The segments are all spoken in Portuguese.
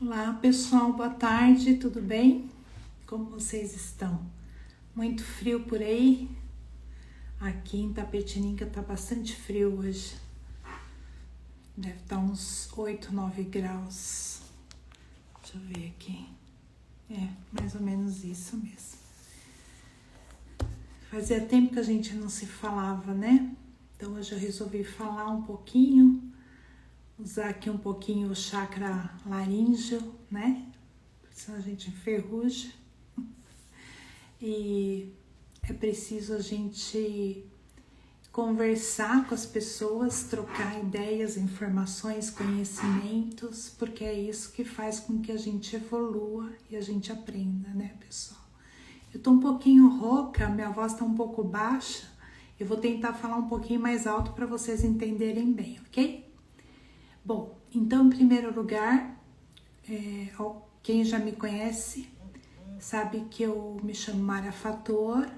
Olá pessoal, boa tarde, tudo bem? Como vocês estão? Muito frio por aí? Aqui em Tapetininga tá bastante frio hoje. Deve estar uns 8, 9 graus. Deixa eu ver aqui. Mais ou menos isso mesmo. Fazia tempo que a gente não se falava, né? Então hoje eu resolvi falar um pouquinho, usar aqui um pouquinho o chakra laríngeo, né? Senão a gente enferruja. E é preciso a gente conversar com as pessoas, trocar ideias, informações, conhecimentos, porque é isso que faz com que a gente evolua e a gente aprenda, né, pessoal? Eu tô um pouquinho rouca, minha voz tá um pouco baixa, eu vou tentar falar um pouquinho mais alto para vocês entenderem bem, ok? Bom, então, em primeiro lugar, quem já me conhece sabe que eu me chamo Mara Fator.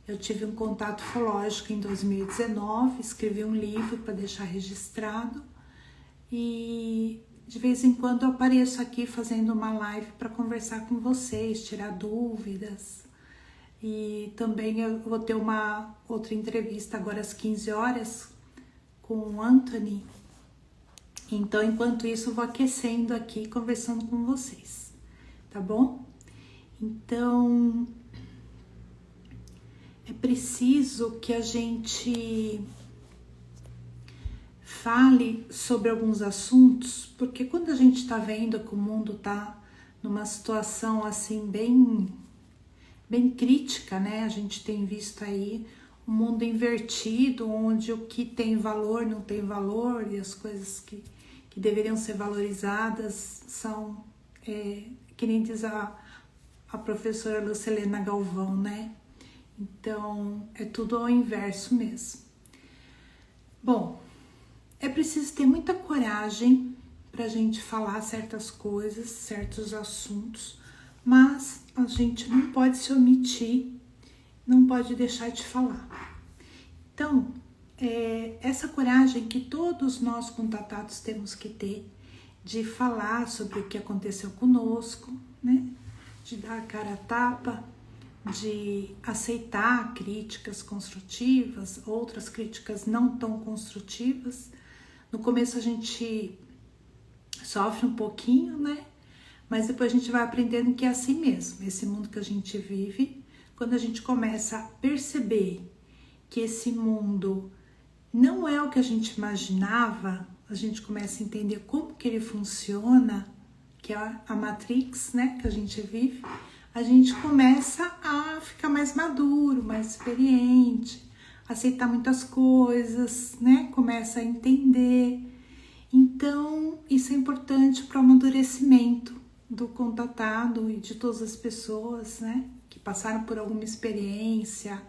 Eu tive um contato ufológico em 2019, escrevi um livro para deixar registrado e de vez em quando eu apareço aqui fazendo uma live para conversar com vocês, tirar dúvidas. E também eu vou ter uma outra entrevista agora às 15 horas com o Anthony. Então, enquanto isso, eu vou aquecendo aqui, conversando com vocês, tá bom? Então, é preciso que a gente fale sobre alguns assuntos, porque quando a gente está vendo que o mundo está numa situação assim bem crítica, né? A gente tem visto aí um mundo invertido, onde o que tem valor não tem valor e as coisas que deveriam ser valorizadas são, que nem diz a professora Lucilena Galvão, né? Então, é tudo ao inverso mesmo. Bom, é preciso ter muita coragem para a gente falar certas coisas, certos assuntos, mas a gente não pode se omitir, não pode deixar de falar. Então, essa coragem que todos nós contatados temos que ter de falar sobre o que aconteceu conosco, né? De dar a cara a tapa, de aceitar críticas construtivas, outras críticas não tão construtivas. No começo a gente sofre um pouquinho, né? Mas depois a gente vai aprendendo que é assim mesmo. Esse mundo que a gente vive, quando a gente começa a perceber que esse mundo não é o que a gente imaginava, a gente começa a entender como que ele funciona, que é a Matrix, né, que a gente vive, a gente começa a ficar mais maduro, mais experiente, aceitar muitas coisas, né, começa a entender. Então, isso é importante para o amadurecimento do contatado e de todas as pessoas, né, que passaram por alguma experiência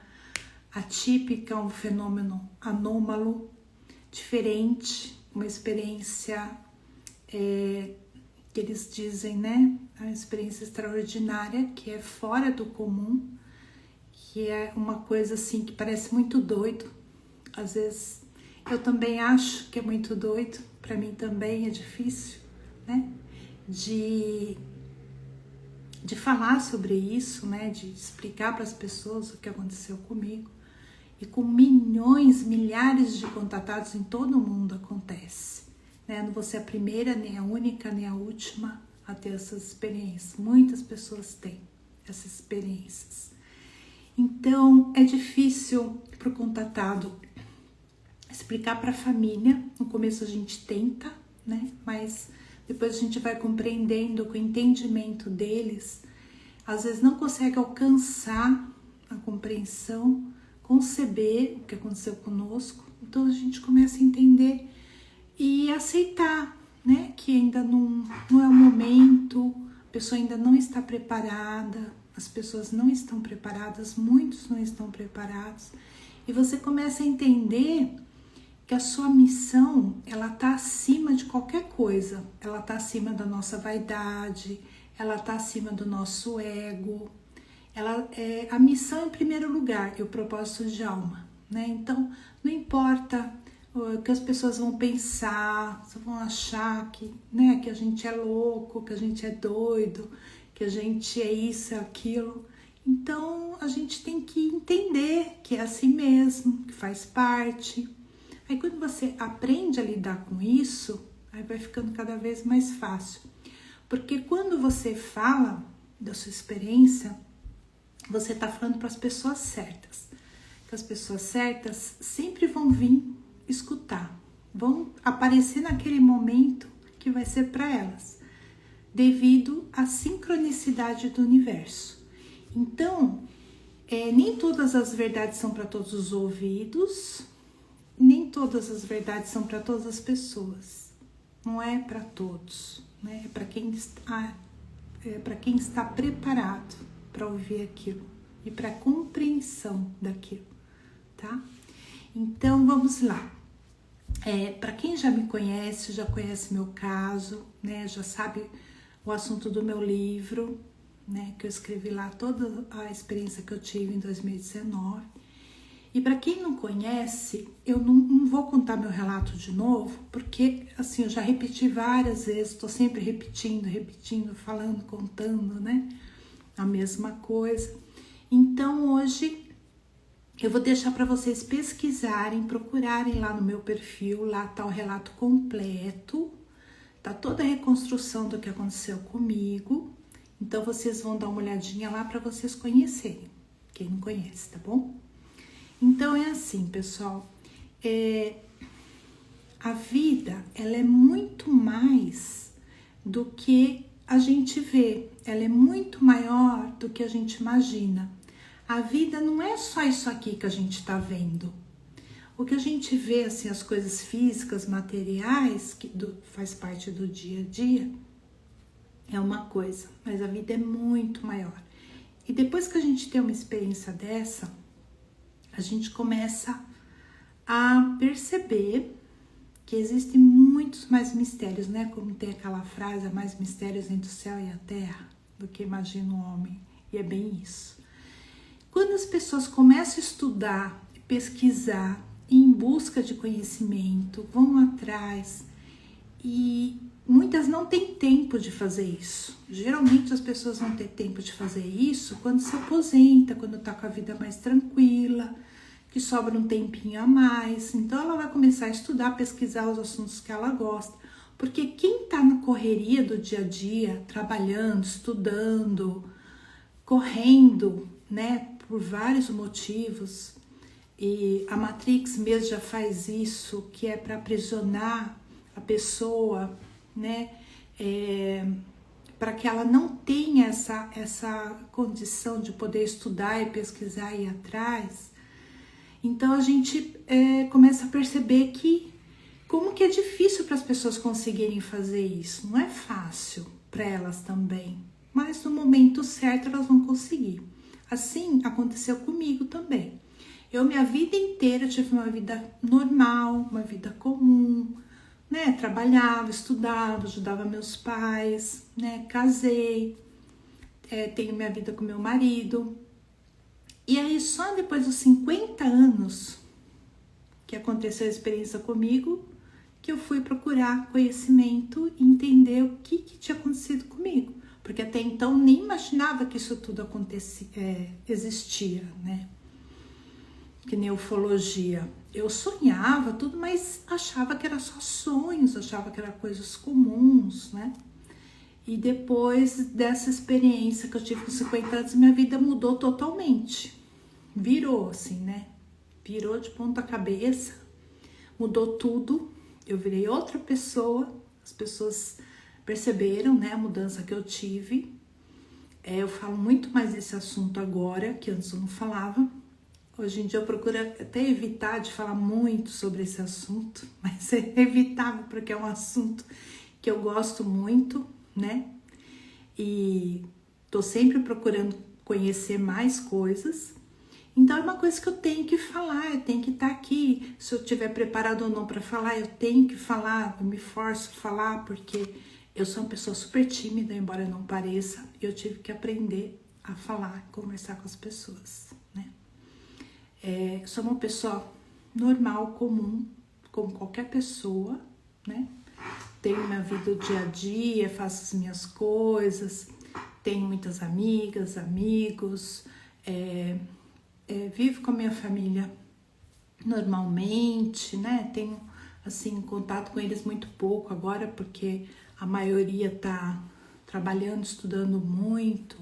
atípica, um fenômeno anômalo, diferente, uma experiência que eles dizem, né, a experiência extraordinária, que é fora do comum, que é uma coisa assim que parece muito doido. Às vezes eu também acho que é muito doido, para mim também é difícil, né, de falar sobre isso, né, de explicar para as pessoas o que aconteceu comigo. E com milhões, milhares de contatados em todo o mundo acontece, né? Não vou ser a primeira, nem a única, nem a última a ter essas experiências. Muitas pessoas têm essas experiências. Então, é difícil para o contatado explicar para a família. No começo a gente tenta, né? Mas depois a gente vai compreendendo com o entendimento deles. Às vezes não consegue alcançar a compreensão, conceber o que aconteceu conosco. Então a gente começa a entender e aceitar, né, que ainda não é o momento, a pessoa ainda não está preparada, as pessoas não estão preparadas, muitos não estão preparados. E você começa a entender que a sua missão, ela está acima de qualquer coisa. Ela está acima da nossa vaidade, ela está acima do nosso ego. Ela é a missão em primeiro lugar e o propósito de alma, né? Então, não importa o que as pessoas vão pensar, vão achar que, né, que a gente é louco, que a gente é doido, que a gente é isso, é aquilo. Então a gente tem que entender que é assim mesmo, que faz parte. Aí quando você aprende a lidar com isso, aí vai ficando cada vez mais fácil. Porque quando você fala da sua experiência, você está falando para as pessoas certas. Que as pessoas certas sempre vão vir escutar, vão aparecer naquele momento que vai ser para elas, devido à sincronicidade do universo. Então, nem todas as verdades são para todos os ouvidos, nem todas as verdades são para todas as pessoas. Não é para todos, né? É para quem está preparado para ouvir aquilo e para compreensão daquilo, tá? Então vamos lá. Para quem já me conhece, já conhece meu caso, né? Já sabe o assunto do meu livro, né? Que eu escrevi lá toda a experiência que eu tive em 2019. E para quem não conhece, eu não vou contar meu relato de novo, porque assim, eu já repeti várias vezes, estou sempre repetindo, falando, contando, né? A mesma coisa. Então hoje eu vou deixar para vocês pesquisarem, procurarem lá no meu perfil, lá tá o relato completo, tá toda a reconstrução do que aconteceu comigo. Então vocês vão dar uma olhadinha lá para vocês conhecerem, quem não conhece, tá bom? Então é assim, pessoal, a vida, ela é muito mais do que a gente vê, ela é muito maior do que a gente imagina. A vida não é só isso aqui que a gente está vendo. O que a gente vê, assim, as coisas físicas, materiais, que faz parte do dia a dia, é uma coisa, mas a vida é muito maior. E depois que a gente tem uma experiência dessa, a gente começa a perceber que existem muitos mais mistérios, né? Como tem aquela frase, há mais mistérios entre o céu e a terra do que imagina o homem. E é bem isso. Quando as pessoas começam a estudar, pesquisar, ir em busca de conhecimento, vão atrás, e muitas não têm tempo de fazer isso. Geralmente as pessoas vão ter tempo de fazer isso quando se aposenta, quando está com a vida mais tranquila, que sobra um tempinho a mais. Então ela vai começar a estudar, pesquisar os assuntos que ela gosta. Porque quem está na correria do dia a dia, trabalhando, estudando, correndo, né, por vários motivos, e a Matrix mesmo já faz isso, que é para aprisionar a pessoa, né, para que ela não tenha essa condição de poder estudar e pesquisar e ir atrás. Então a gente começa a perceber que como que é difícil para as pessoas conseguirem fazer isso. Não é fácil para elas também, mas no momento certo elas vão conseguir. Assim aconteceu comigo também. Eu minha vida inteira tive uma vida normal, uma vida comum, né? Trabalhava, estudava, ajudava meus pais, né? Casei, tenho minha vida com meu marido. E aí só depois dos 50 anos que aconteceu a experiência comigo, que eu fui procurar conhecimento e entender o que tinha acontecido comigo. Porque até então nem imaginava que isso tudo existia, né? Que nem ufologia. Eu sonhava tudo, mas achava que era só sonhos, achava que eram coisas comuns, né? E depois dessa experiência que eu tive com 50 anos, minha vida mudou totalmente. Virou assim, né? Virou de ponta cabeça, mudou tudo. Eu virei outra pessoa, as pessoas perceberam, né, a mudança que eu tive. Eu falo muito mais desse assunto agora, que antes eu não falava. Hoje em dia eu procuro até evitar de falar muito sobre esse assunto, mas é evitável porque é um assunto que eu gosto muito, né? E tô sempre procurando conhecer mais coisas. Então é uma coisa que eu tenho que falar, eu tenho que estar aqui. Se eu estiver preparado ou não para falar, eu tenho que falar, eu me forço a falar, porque eu sou uma pessoa super tímida, embora não pareça, e eu tive que aprender a falar, conversar com as pessoas, né? Sou uma pessoa normal, comum, como qualquer pessoa, né? Tenho minha vida do dia a dia, faço as minhas coisas, tenho muitas amigas, amigos, vivo com a minha família normalmente, né? Tenho, assim, contato com eles muito pouco agora, porque a maioria tá trabalhando, estudando muito,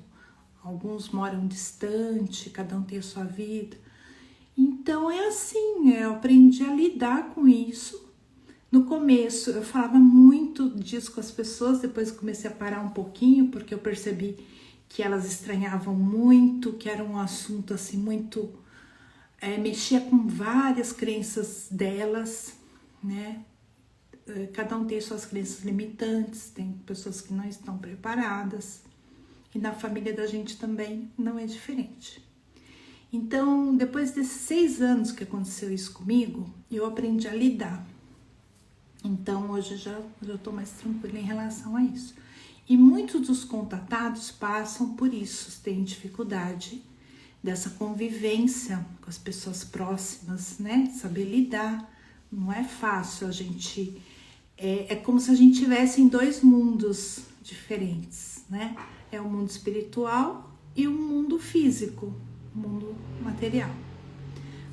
alguns moram distante, cada um tem a sua vida. Então é assim, eu aprendi a lidar com isso. No começo eu falava muito disso com as pessoas, depois comecei a parar um pouquinho, porque eu percebi que elas estranhavam muito, que era um assunto assim muito... mexia com várias crenças delas, né? Cada um tem suas crenças limitantes, tem pessoas que não estão preparadas, e na família da gente também não é diferente. Então, depois desses 6 anos que aconteceu isso comigo, eu aprendi a lidar. Então, hoje já estou mais tranquila em relação a isso. E muitos dos contatados passam por isso, têm dificuldade dessa convivência com as pessoas próximas, né? Saber lidar, não é fácil a gente... É como se a gente estivesse em 2 mundos diferentes, né? É o mundo espiritual e o mundo físico, o mundo material.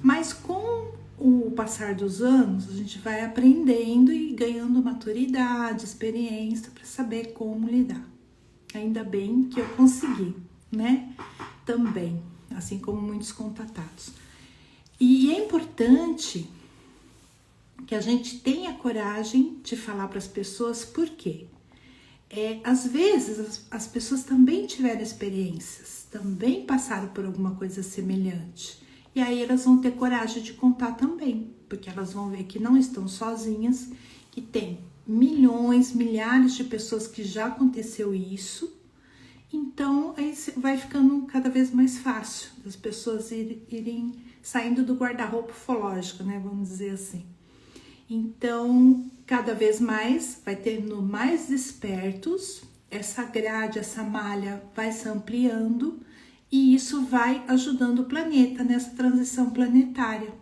Mas com o passar dos anos, a gente vai aprendendo e ganhando maturidade, experiência para saber como lidar. Ainda bem que eu consegui, né? Também, assim como muitos contatados. E é importante que a gente tenha coragem de falar para as pessoas, por quê? Às vezes as pessoas também tiveram experiências, também passaram por alguma coisa semelhante. E aí elas vão ter coragem de contar também, porque elas vão ver que não estão sozinhas, que tem milhões, milhares de pessoas que já aconteceu isso. Então aí vai ficando cada vez mais fácil das pessoas irem saindo do guarda-roupa ufológico, né? Vamos dizer assim. Então, cada vez mais vai tendo mais despertos, essa grade, essa malha vai se ampliando e isso vai ajudando o planeta nessa transição planetária.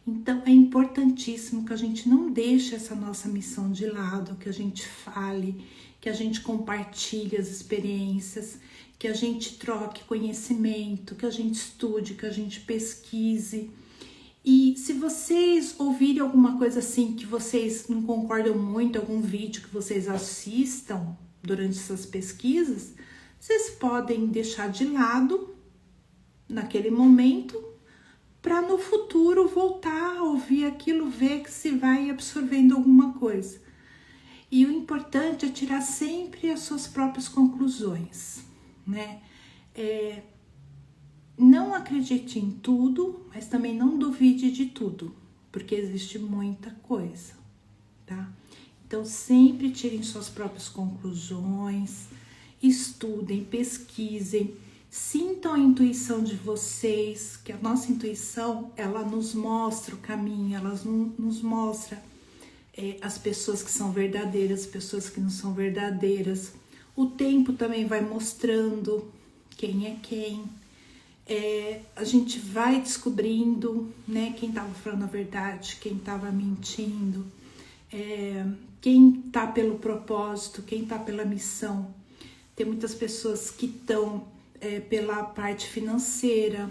Então, é importantíssimo que a gente não deixe essa nossa missão de lado, que a gente fale, que a gente compartilhe as experiências, que a gente troque conhecimento, que a gente estude, que a gente pesquise. E se vocês ouvirem alguma coisa assim que vocês não concordam muito, algum vídeo que vocês assistam durante essas pesquisas, vocês podem deixar de lado naquele momento para no futuro voltar a ouvir aquilo, ver que se vai absorvendo alguma coisa. E o importante é tirar sempre as suas próprias conclusões, né? Não acredite em tudo, mas também não duvide de tudo, porque existe muita coisa, tá? Então, sempre tirem suas próprias conclusões, estudem, pesquisem, sintam a intuição de vocês, que a nossa intuição, ela nos mostra o caminho, ela nos mostra as pessoas que são verdadeiras, as pessoas que não são verdadeiras. O tempo também vai mostrando quem é quem. A gente vai descobrindo, né, quem estava falando a verdade, quem estava mentindo, quem está pelo propósito, quem está pela missão. Tem muitas pessoas que estão pela parte financeira,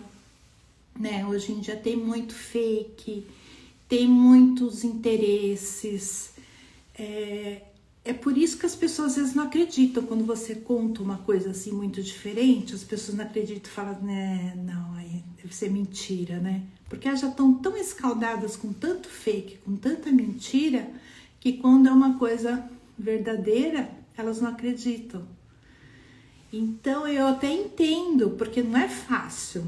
né? Hoje em dia tem muito fake, tem muitos interesses. É por isso que as pessoas às vezes não acreditam. Quando você conta uma coisa assim muito diferente, as pessoas não acreditam e falam, né, não, aí deve ser mentira, né? Porque elas já estão tão escaldadas com tanto fake, com tanta mentira, que quando é uma coisa verdadeira, elas não acreditam. Então eu até entendo, porque não é fácil,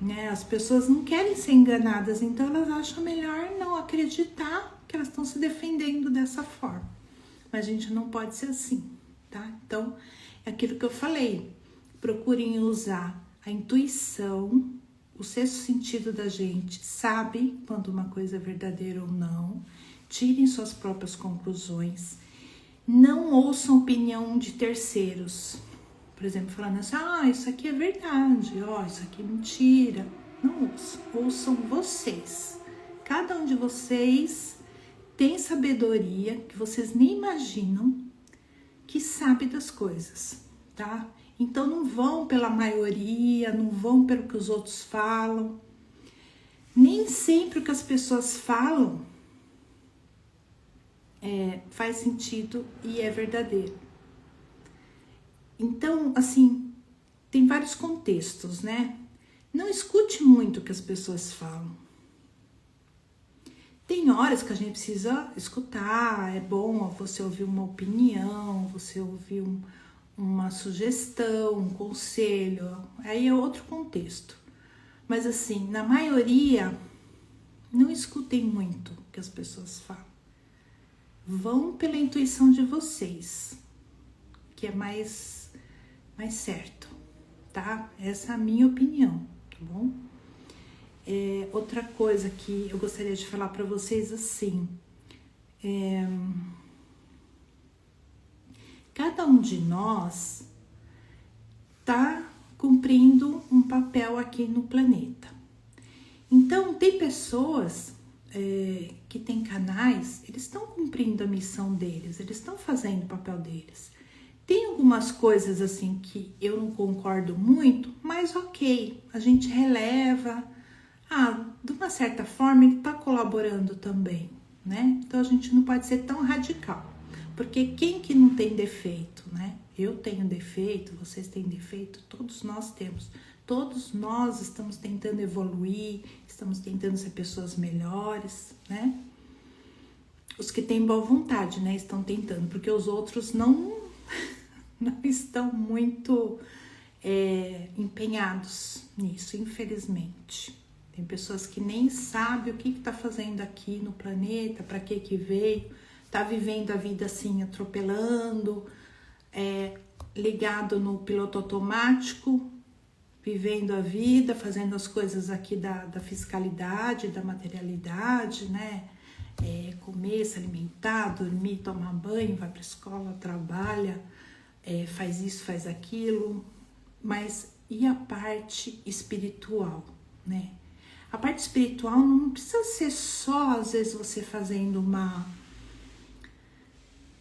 né? As pessoas não querem ser enganadas, então elas acham melhor não acreditar que elas estão se defendendo dessa forma. Mas a gente não pode ser assim, tá? Então, é aquilo que eu falei. Procurem usar a intuição, o sexto sentido da gente sabe quando uma coisa é verdadeira ou não. Tirem suas próprias conclusões. Não ouçam opinião de terceiros. Por exemplo, falando assim, isso aqui é verdade, isso aqui é mentira. Não ouçam, ouçam vocês. Cada um de vocês tem sabedoria que vocês nem imaginam que sabe das coisas, tá? Então não vão pela maioria, não vão pelo que os outros falam. Nem sempre o que as pessoas falam faz sentido e é verdadeiro. Então, assim, tem vários contextos, né? Não escute muito o que as pessoas falam. Tem horas que a gente precisa escutar, é bom você ouvir uma opinião, você ouvir uma sugestão, um conselho, aí é outro contexto. Mas assim, na maioria, não escutem muito o que as pessoas falam. Vão pela intuição de vocês, que é mais certo, tá? Essa é a minha opinião, tá bom? Outra coisa que eu gostaria de falar para vocês assim, cada um de nós tá cumprindo um papel aqui no planeta. Então, tem pessoas que têm canais, eles estão cumprindo a missão deles, eles estão fazendo o papel deles. Tem algumas coisas assim que eu não concordo muito, mas ok, a gente releva. De uma certa forma ele está colaborando também, né? Então a gente não pode ser tão radical, porque quem que não tem defeito, né? Eu tenho defeito, vocês têm defeito, todos nós temos. Todos nós estamos tentando evoluir, estamos tentando ser pessoas melhores, né? Os que têm boa vontade, né, estão tentando, porque os outros não estão muito empenhados nisso, infelizmente. Tem pessoas que nem sabem o que está fazendo aqui no planeta, para que veio, tá vivendo a vida assim, atropelando, ligado no piloto automático, vivendo a vida, fazendo as coisas aqui da fiscalidade, da materialidade, né? Comer, se alimentar, dormir, tomar banho, vai para a escola, trabalha, faz isso, faz aquilo, mas e a parte espiritual, né? A parte espiritual não precisa ser só, às vezes, você fazendo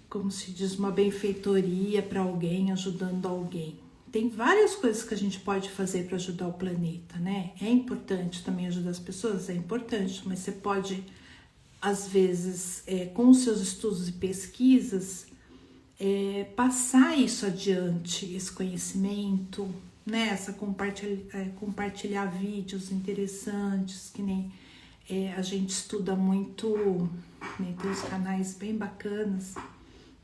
como se diz, uma benfeitoria para alguém, ajudando alguém. Tem várias coisas que a gente pode fazer para ajudar o planeta, né? É importante também ajudar as pessoas, é importante, mas você pode, às vezes, com os seus estudos e pesquisas, passar isso adiante, esse conhecimento, né? Compartilhar vídeos interessantes, que nem a gente estuda muito, né? Tem uns canais bem bacanas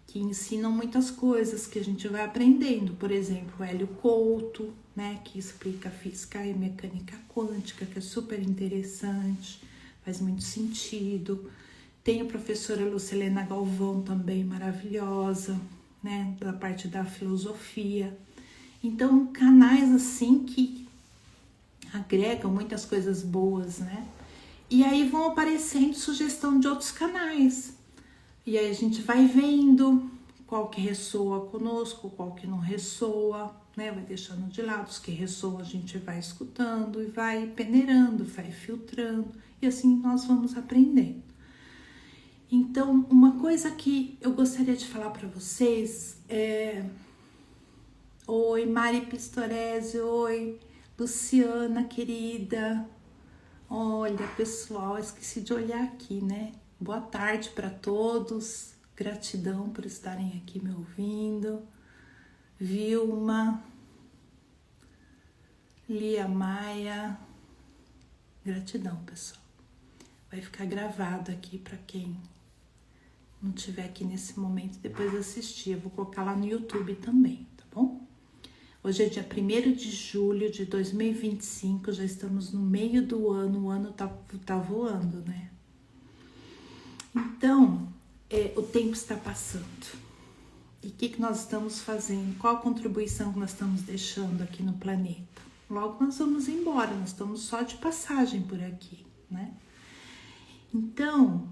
que ensinam muitas coisas que a gente vai aprendendo. Por exemplo, o Hélio Couto, né? Que explica física e mecânica quântica, que é super interessante, faz muito sentido. Tem a professora Lucilena Galvão também, maravilhosa, né? Da parte da filosofia. Então, canais assim que agregam muitas coisas boas, né? E aí vão aparecendo sugestão de outros canais. E aí a gente vai vendo qual que ressoa conosco, qual que não ressoa, né? Vai deixando de lado os que ressoam, a gente vai escutando e vai peneirando, vai filtrando. E assim nós vamos aprendendo. Então, uma coisa que eu gostaria de falar para vocês Oi, Mari Pistorese, oi, Luciana, querida. Olha, pessoal, esqueci de olhar aqui, né? Boa tarde para todos, gratidão por estarem aqui me ouvindo. Vilma, Lia Maia, gratidão, pessoal. Vai ficar gravado aqui para quem não estiver aqui nesse momento, depois assistir. Eu vou colocar lá no YouTube também, tá bom? Hoje é dia 1º de julho de 2025, já estamos no meio do ano, o ano tá voando, né? Então, o tempo está passando. E o que nós estamos fazendo? Qual a contribuição que nós estamos deixando aqui no planeta? Logo nós vamos embora, nós estamos só de passagem por aqui, né? Então,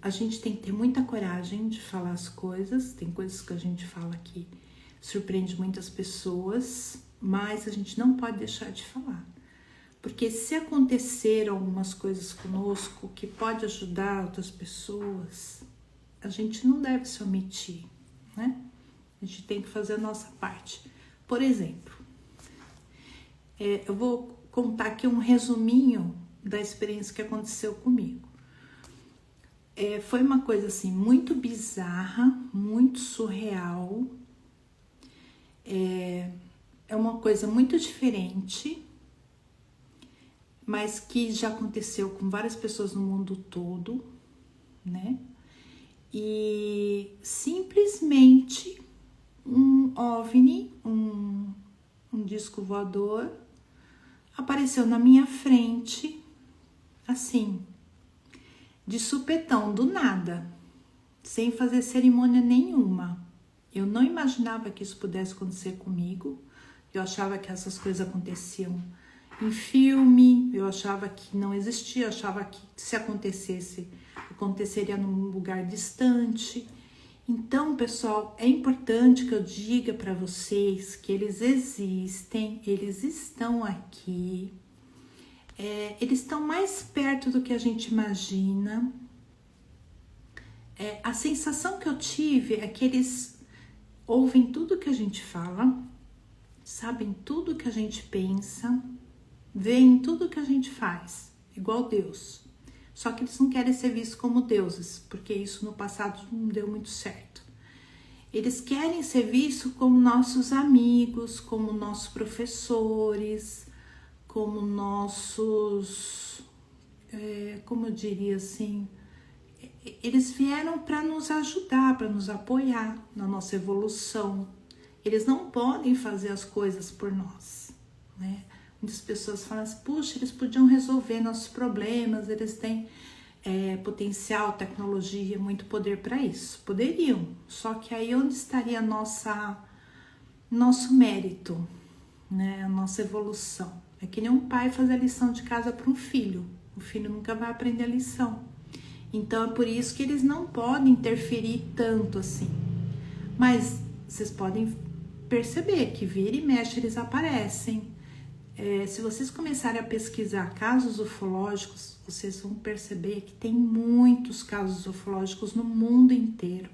a gente tem que ter muita coragem de falar as coisas. Tem coisas que a gente fala que surpreende muitas pessoas, mas a gente não pode deixar de falar. Porque se aconteceram algumas coisas conosco que pode ajudar outras pessoas, a gente não deve se omitir, né? A gente tem que fazer a nossa parte. Por exemplo, eu vou contar aqui um resuminho da experiência que aconteceu comigo. Foi uma coisa assim muito bizarra, muito surreal. É uma coisa muito diferente, mas que já aconteceu com várias pessoas no mundo todo, né? E simplesmente um OVNI, um disco voador, apareceu na minha frente, assim, de supetão, do nada, sem fazer cerimônia nenhuma. Eu não imaginava que isso pudesse acontecer comigo. Eu achava que essas coisas aconteciam em filme, eu achava que não existia, eu achava que se acontecesse, aconteceria num lugar distante. Então, pessoal, é importante que eu diga para vocês que eles existem, eles estão aqui, eles estão mais perto do que a gente imagina. A sensação que eu tive é que eles ouvem tudo que a gente fala, sabem tudo que a gente pensa, veem tudo que a gente faz, igual Deus. Só que eles não querem ser vistos como deuses, porque isso no passado não deu muito certo. Eles querem ser vistos como nossos amigos, como nossos professores, como nossos, como eu diria assim, eles vieram para nos ajudar, para nos apoiar na nossa evolução. Eles não podem fazer as coisas por nós, né? Muitas pessoas falam assim, puxa, eles podiam resolver nossos problemas, eles têm potencial, tecnologia, muito poder para isso. Poderiam, só que aí onde estaria nosso mérito, né? A nossa evolução? É que nem um pai fazer a lição de casa para um filho. O filho nunca vai aprender a lição. Então é por isso que eles não podem interferir tanto assim. Mas vocês podem perceber que vira e mexe eles aparecem. Se vocês começarem a pesquisar casos ufológicos, vocês vão perceber que tem muitos casos ufológicos no mundo inteiro.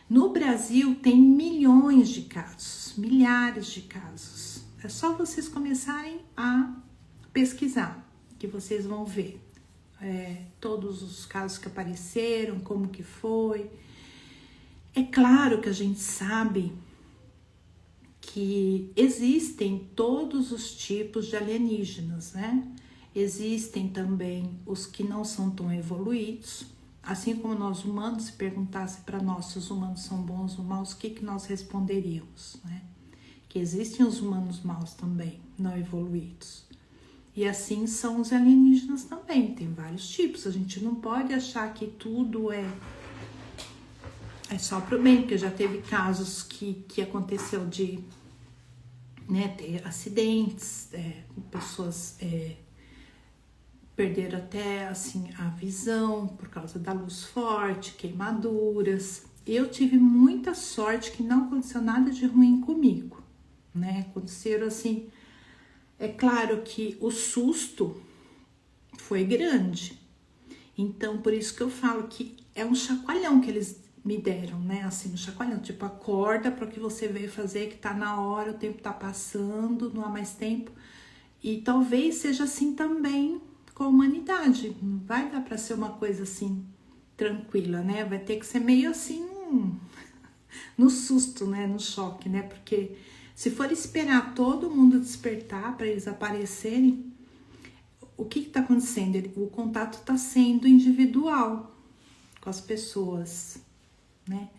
No Brasil tem milhões de casos, milhares de casos. É só vocês começarem a pesquisar que vocês vão ver todos os casos que apareceram, como que foi. É claro que a gente sabe que existem todos os tipos de alienígenas, né? Existem também os que não são tão evoluídos, assim como nós humanos, se perguntasse para nós se os humanos são bons ou maus, o que nós responderíamos, né? Que existem os humanos maus também, não evoluídos. E assim são os alienígenas também, tem vários tipos. A gente não pode achar que tudo é só pro bem, porque já teve casos que aconteceu de ter acidentes, pessoas perderam até assim a visão por causa da luz forte, queimaduras. Eu tive muita sorte que não aconteceu nada de ruim comigo, né? Aconteceram assim, é claro que o susto foi grande, então por isso que eu falo que é um chacoalhão que eles me deram, né? Assim, um chacoalhão, tipo, acorda para o que você veio fazer, que tá na hora, o tempo tá passando, não há mais tempo. E talvez seja assim também com a humanidade. Não vai dar para ser uma coisa assim tranquila, né? Vai ter que ser meio assim no susto, né? No choque, né? Porque se for esperar todo mundo despertar para eles aparecerem, o que tá acontecendo? O contato tá sendo individual com as pessoas, né?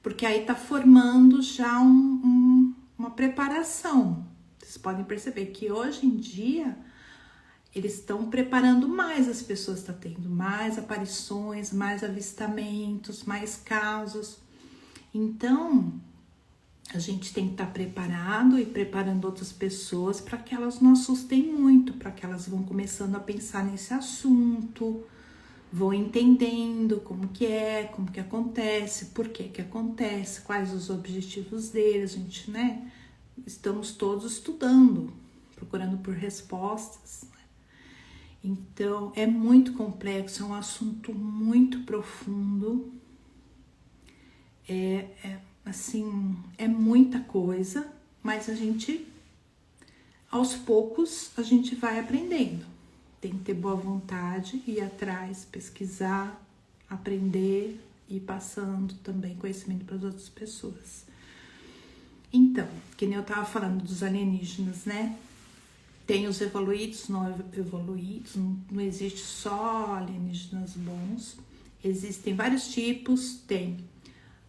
Porque aí tá formando já uma preparação. Vocês podem perceber que hoje em dia eles estão preparando mais as pessoas, está tendo mais aparições, mais avistamentos, mais casos. Então a gente tem que estar preparado e preparando outras pessoas para que elas não assustem muito, para que elas vão começando a pensar nesse assunto, vão entendendo como que acontece, por que acontece, quais os objetivos deles. A gente, né, estamos todos estudando procurando por respostas. Então, é muito complexo, é um assunto muito profundo, assim, é muita coisa, mas a gente, aos poucos, a gente vai aprendendo. Tem que ter boa vontade, ir atrás, pesquisar, aprender e passando também conhecimento para as outras pessoas. Então, que nem eu tava falando dos alienígenas, né? Tem os evoluídos, não evoluídos, não existe só alienígenas bons. Existem vários tipos, tem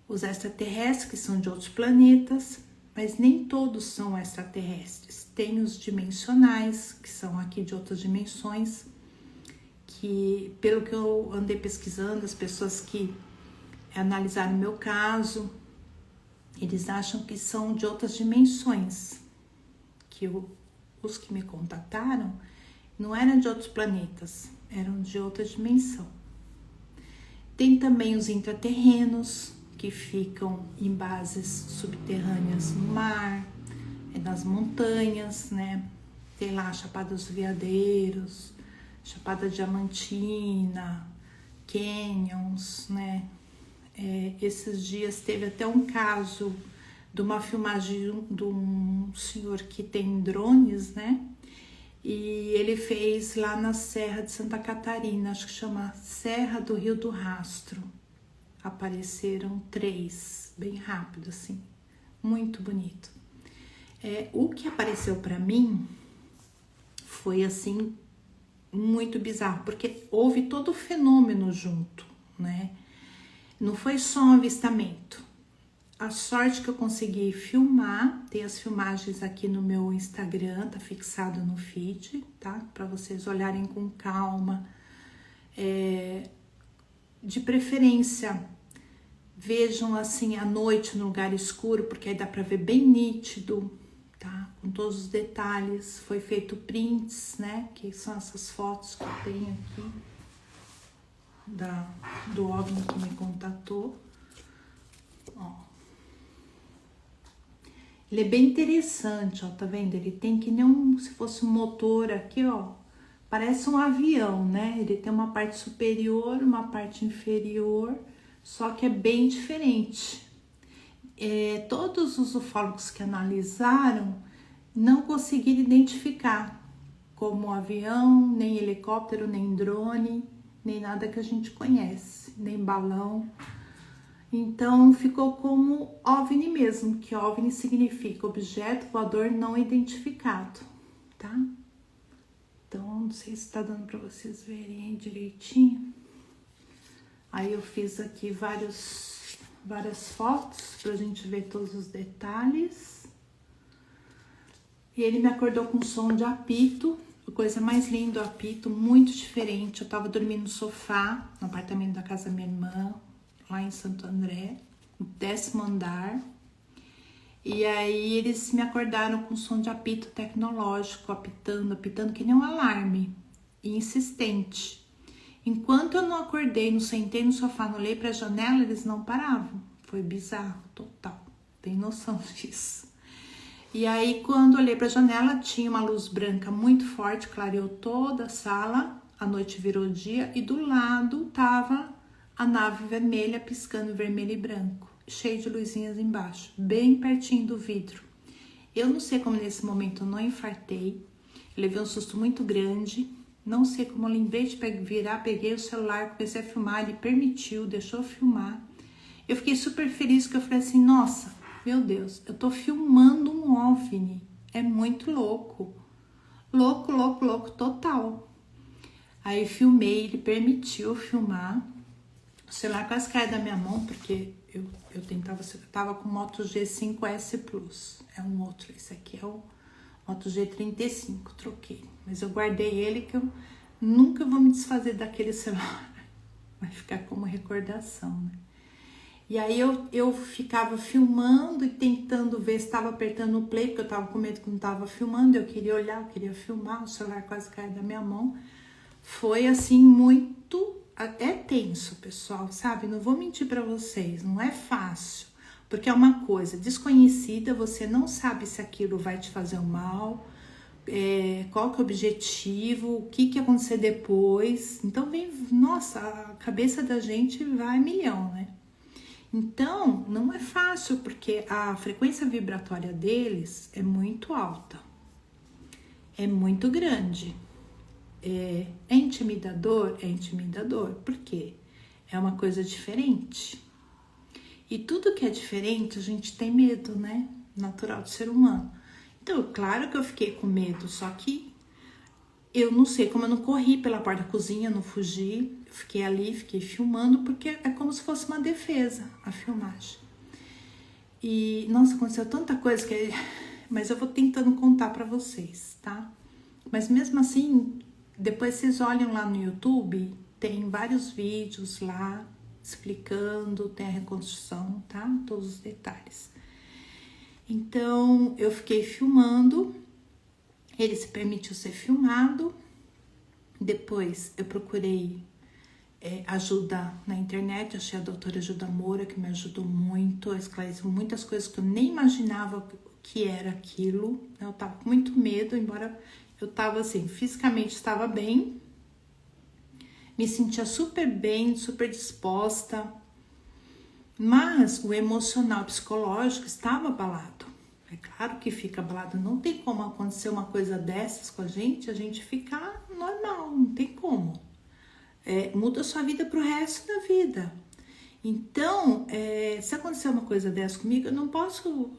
os extraterrestres, que são de outros planetas, mas nem todos são extraterrestres. Tem os dimensionais, que são aqui de outras dimensões, que, pelo que eu andei pesquisando, as pessoas que analisaram o meu caso, eles acham que são de outras dimensões, que os que me contataram não eram de outros planetas, eram de outra dimensão. Tem também os intraterrenos, que ficam em bases subterrâneas no mar, nas montanhas, né? Tem lá Chapada dos Veadeiros, Chapada Diamantina, canyons, né? Esses dias teve até um caso de uma filmagem de um senhor que tem drones, né? E ele fez lá na Serra de Santa Catarina, acho que chama Serra do Rio do Rastro. Apareceram 3, bem rápido assim, muito bonito. O que apareceu para mim foi assim, muito bizarro, porque houve todo o fenômeno junto, né? Não foi só um avistamento. A sorte que eu consegui filmar, tem as filmagens aqui no meu Instagram, tá fixado no feed, tá? Para vocês olharem com calma. De preferência, vejam assim à noite no lugar escuro, porque aí dá para ver bem nítido, tá? Com todos os detalhes. Foi feito prints, né? Que são essas fotos que eu tenho aqui do OVNI que me contatou. Ó. Ele é bem interessante, ó, tá vendo? Ele tem que nem se fosse um motor aqui, ó. Parece um avião, né? Ele tem uma parte superior, uma parte inferior, só que é bem diferente. Todos os ufólogos que analisaram não conseguiram identificar como avião, nem helicóptero, nem drone, nem nada que a gente conhece, nem balão. Então ficou como OVNI mesmo, que OVNI significa objeto voador não identificado, tá? Então, não sei se tá dando para vocês verem aí direitinho. Aí eu fiz aqui várias fotos pra gente ver todos os detalhes. E ele me acordou com som de apito, a coisa mais linda, o apito, muito diferente. Eu tava dormindo no sofá, no apartamento da casa da minha irmã, lá em Santo André, no 10º andar. E aí eles me acordaram com som de apito tecnológico, apitando que nem um alarme, e insistente. Enquanto eu não acordei, não sentei no sofá, não olhei pra janela, eles não paravam. Foi bizarro, total. Tem noção disso. E aí, quando olhei pra janela, tinha uma luz branca muito forte, clareou toda a sala, a noite virou dia, e do lado tava a nave vermelha, piscando vermelho e branco, cheio de luzinhas embaixo, bem pertinho do vidro. Eu não sei como nesse momento eu não infartei, eu levei um susto muito grande, não sei como eu lembrei de virar, peguei o celular, comecei a filmar, ele permitiu, deixou eu filmar. Eu fiquei super feliz, que eu falei assim, nossa, meu Deus, eu tô filmando um OVNI, é muito louco, louco, total. Aí filmei, ele permitiu filmar, o celular quase caiu da minha mão, porque eu tava com o Moto G5S Plus, é um outro, esse aqui é o Moto G35, troquei, mas eu guardei ele, que eu nunca vou me desfazer daquele celular, vai ficar como recordação, né? E aí eu ficava filmando e tentando ver se estava apertando o play, porque eu tava com medo que não tava filmando, eu queria olhar, eu queria filmar, o celular quase caiu da minha mão. Foi assim muito, tenso, pessoal, sabe? Não vou mentir para vocês, não é fácil, porque é uma coisa desconhecida, você não sabe se aquilo vai te fazer um mal, qual que é o objetivo, o que ia acontecer depois. Então nossa, a cabeça da gente vai a milhão, né? Então, não é fácil, porque a frequência vibratória deles é muito alta, é muito grande. É intimidador? É intimidador. Por quê? É uma coisa diferente. E tudo que é diferente, a gente tem medo, né? Natural do ser humano. Então, claro que eu fiquei com medo, só que eu não sei como eu não corri pela porta da cozinha, não fugi. Eu fiquei ali, fiquei filmando, porque é como se fosse uma defesa, a filmagem. E, nossa, aconteceu tanta coisa mas eu vou tentando contar pra vocês, tá? Mas mesmo assim, depois vocês olham lá no YouTube, tem vários vídeos lá explicando, tem a reconstrução, tá? Todos os detalhes. Então, eu fiquei filmando, ele se permitiu ser filmado. Depois eu procurei ajuda na internet, achei a doutora Gilda Moura, que me ajudou muito, esclareceu muitas coisas que eu nem imaginava que era aquilo. Eu tava com muito medo, embora eu tava assim, fisicamente estava bem, me sentia super bem, super disposta, mas o emocional, psicológico estava abalado. É claro que fica abalado, não tem como acontecer uma coisa dessas com a gente ficar normal, não tem como. Muda a sua vida pro resto da vida. Então, se acontecer uma coisa dessa comigo, eu não posso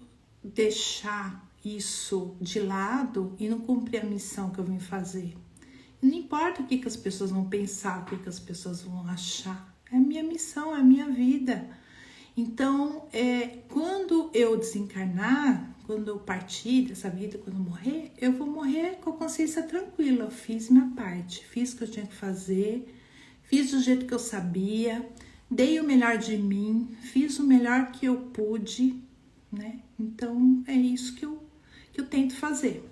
deixar isso de lado e não cumprir a missão que eu vim fazer. Não importa o que as pessoas vão pensar, o que as pessoas vão achar. É a minha missão, é a minha vida. Então, quando eu desencarnar, quando eu partir dessa vida, quando eu morrer, eu vou morrer com a consciência tranquila. Eu fiz minha parte, fiz o que eu tinha que fazer, fiz do jeito que eu sabia, dei o melhor de mim, fiz o melhor que eu pude, né? Então, é isso que eu tento fazer.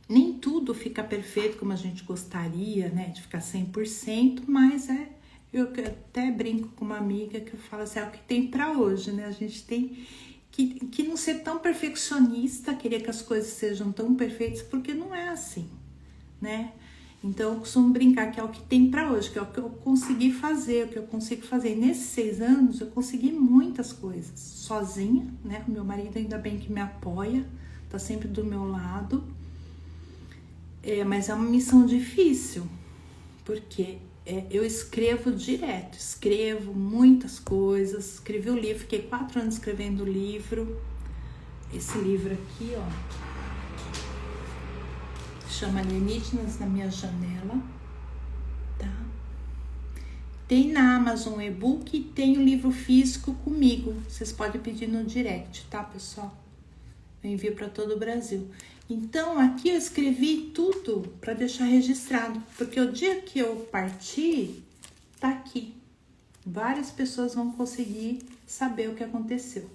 Nem tudo fica perfeito como a gente gostaria, né? De ficar 100%, mas eu até brinco com uma amiga que eu falo assim, é o que tem pra hoje, né? A gente tem que não ser tão perfeccionista, querer que as coisas sejam tão perfeitas, porque não é assim, né? Então, eu costumo brincar que é o que tem pra hoje, que é o que eu consegui fazer, o que eu consigo fazer. E nesses 6 anos, eu consegui muitas coisas, sozinha, né? O meu marido ainda bem que me apoia, tá sempre do meu lado. Mas é uma missão difícil, porque eu escrevo direto, escrevo muitas coisas, escrevi o livro, fiquei 4 anos escrevendo o livro, esse livro aqui, ó, chama Alienígenas na Minha Janela, tá? Tem na Amazon e-book e tem o livro físico comigo, vocês podem pedir no direct, tá, pessoal? Eu envio para todo o Brasil. Então, aqui eu escrevi tudo para deixar registrado, porque o dia que eu partir, tá aqui. Várias pessoas vão conseguir saber o que aconteceu.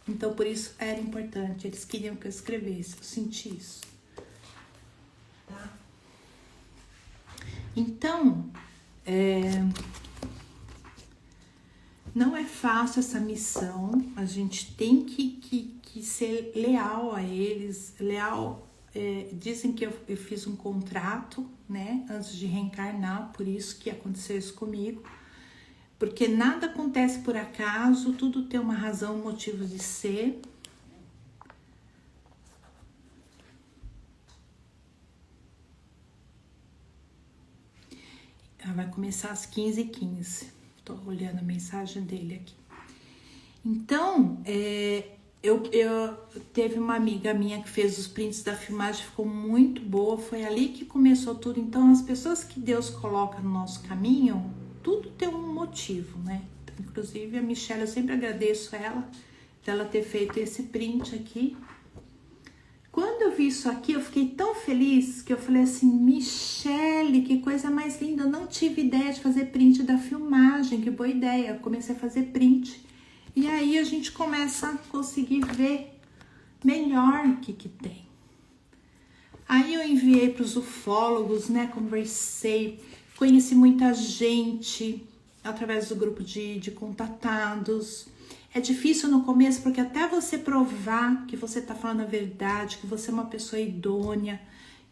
Então, por isso era importante, eles queriam que eu escrevesse, eu senti isso. Tá? Então, não é fácil essa missão, a gente tem que ser leal a eles, dizem que eu fiz um contrato, né, antes de reencarnar, por isso que aconteceu isso comigo, porque nada acontece por acaso, tudo tem uma razão, um motivo de ser. Ela vai começar às 15h15. Tô olhando a mensagem dele aqui. Então, eu teve uma amiga minha que fez os prints da filmagem, ficou muito boa, foi ali que começou tudo. Então, as pessoas que Deus coloca no nosso caminho, tudo tem um motivo, né? Inclusive, a Michelle, eu sempre agradeço ela ter feito esse print aqui. Quando eu vi isso aqui, eu fiquei tão feliz que eu falei assim, Michelle, que coisa mais linda, eu não tive ideia de fazer print da filmagem, que boa ideia, eu comecei a fazer print. E aí a gente começa a conseguir ver melhor o que tem. Aí eu enviei para os ufólogos, né, conversei, conheci muita gente através do grupo de contatados. É difícil no começo, porque até você provar que você tá falando a verdade, que você é uma pessoa idônea,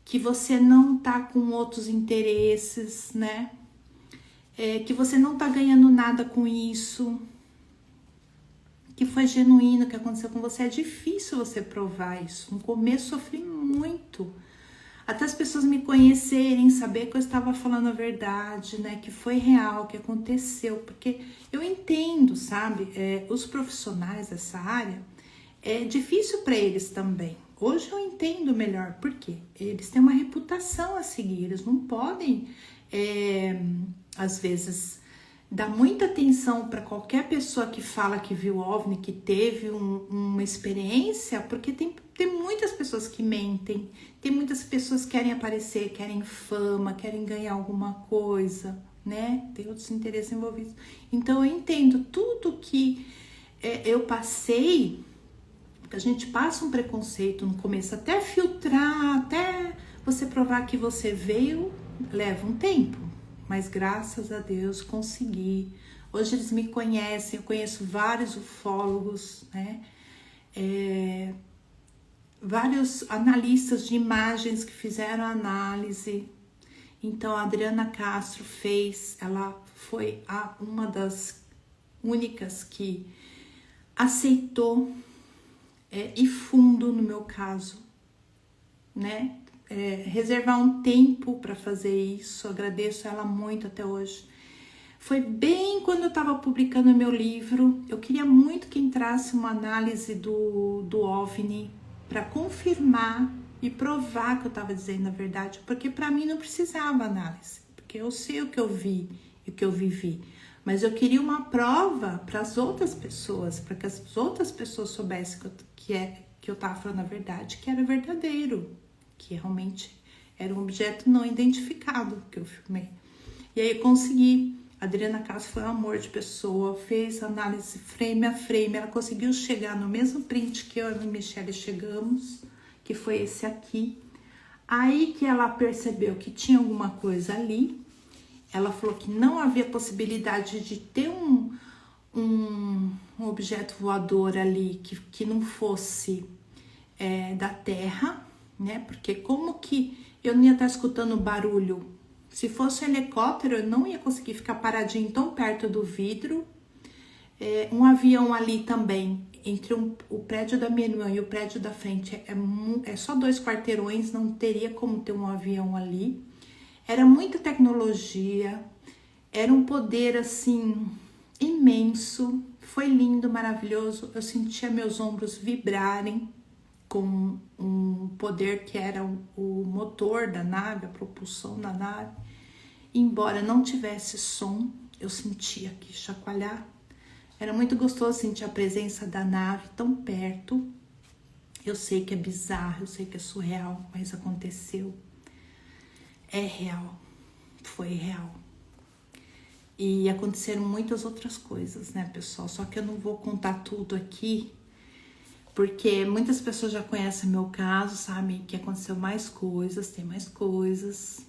que você não tá com outros interesses, né? Que você não tá ganhando nada com isso, que foi genuíno, que aconteceu com você. É difícil você provar isso. No começo sofri muito. Até as pessoas me conhecerem, saber que eu estava falando a verdade, né? Que foi real, que aconteceu. Porque eu entendo, sabe? Os profissionais dessa área, é difícil para eles também. Hoje eu entendo melhor. Por quê? Eles têm uma reputação a seguir. Eles não podem, às vezes, dar muita atenção para qualquer pessoa que fala que viu OVNI, que teve uma experiência, porque tem muitas pessoas que mentem, tem muitas pessoas que querem aparecer, querem fama, querem ganhar alguma coisa, né? Tem outros interesses envolvidos. Então eu entendo tudo que eu passei, porque a gente passa um preconceito no começo, até filtrar, até você provar que você veio, leva um tempo. Mas graças a Deus consegui. Hoje eles me conhecem, eu conheço vários ufólogos, né? Vários analistas de imagens que fizeram análise. Então a Adriana Castro ela foi uma das únicas que aceitou ir fundo no meu caso, né? Reservar um tempo para fazer isso, agradeço ela muito até hoje. Foi bem quando eu estava publicando meu livro, eu queria muito que entrasse uma análise do OVNI para confirmar e provar que eu estava dizendo a verdade, porque para mim não precisava análise, porque eu sei o que eu vi e o que eu vivi, mas eu queria uma prova para as outras pessoas, para que as outras pessoas soubessem que eu estava falando a verdade, que era verdadeiro, que realmente era um objeto não identificado que eu filmei. E aí eu consegui. A Adriana Castro foi um amor de pessoa, fez análise frame a frame, ela conseguiu chegar no mesmo print que eu e a Michelle chegamos, que foi esse aqui. Aí que ela percebeu que tinha alguma coisa ali, ela falou que não havia possibilidade de ter um objeto voador ali que não fosse da Terra, né? Porque como que eu não ia estar escutando barulho? Se fosse um helicóptero, eu não ia conseguir ficar paradinho tão perto do vidro. Um avião ali também, entre o prédio da minha irmã e o prédio da frente, é só 2 quarteirões, não teria como ter um avião ali. Era muita tecnologia, era um poder assim imenso, foi lindo, maravilhoso. Eu sentia meus ombros vibrarem com um poder que era o motor da nave, a propulsão da nave. Embora não tivesse som, eu sentia que chacoalhar. Era muito gostoso sentir a presença da nave tão perto. Eu sei que é bizarro, eu sei que é surreal, mas aconteceu. É real, foi real. E aconteceram muitas outras coisas, né, pessoal? Só que eu não vou contar tudo aqui, porque muitas pessoas já conhecem meu caso, sabem que aconteceu mais coisas, tem mais coisas.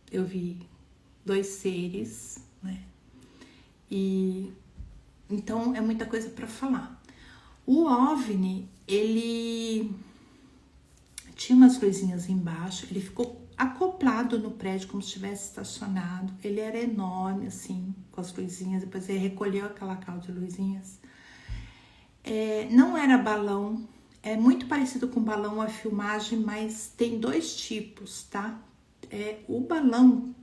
Eu vi 2 seres, né? E então é muita coisa para falar. O OVNI, ele tinha umas luzinhas embaixo, ele ficou acoplado no prédio como se estivesse estacionado. Ele era enorme, assim, com as luzinhas. Depois ele recolheu aquela cauda de luzinhas. Não era balão, é muito parecido com balão a filmagem, mas tem 2 tipos, tá? O balão,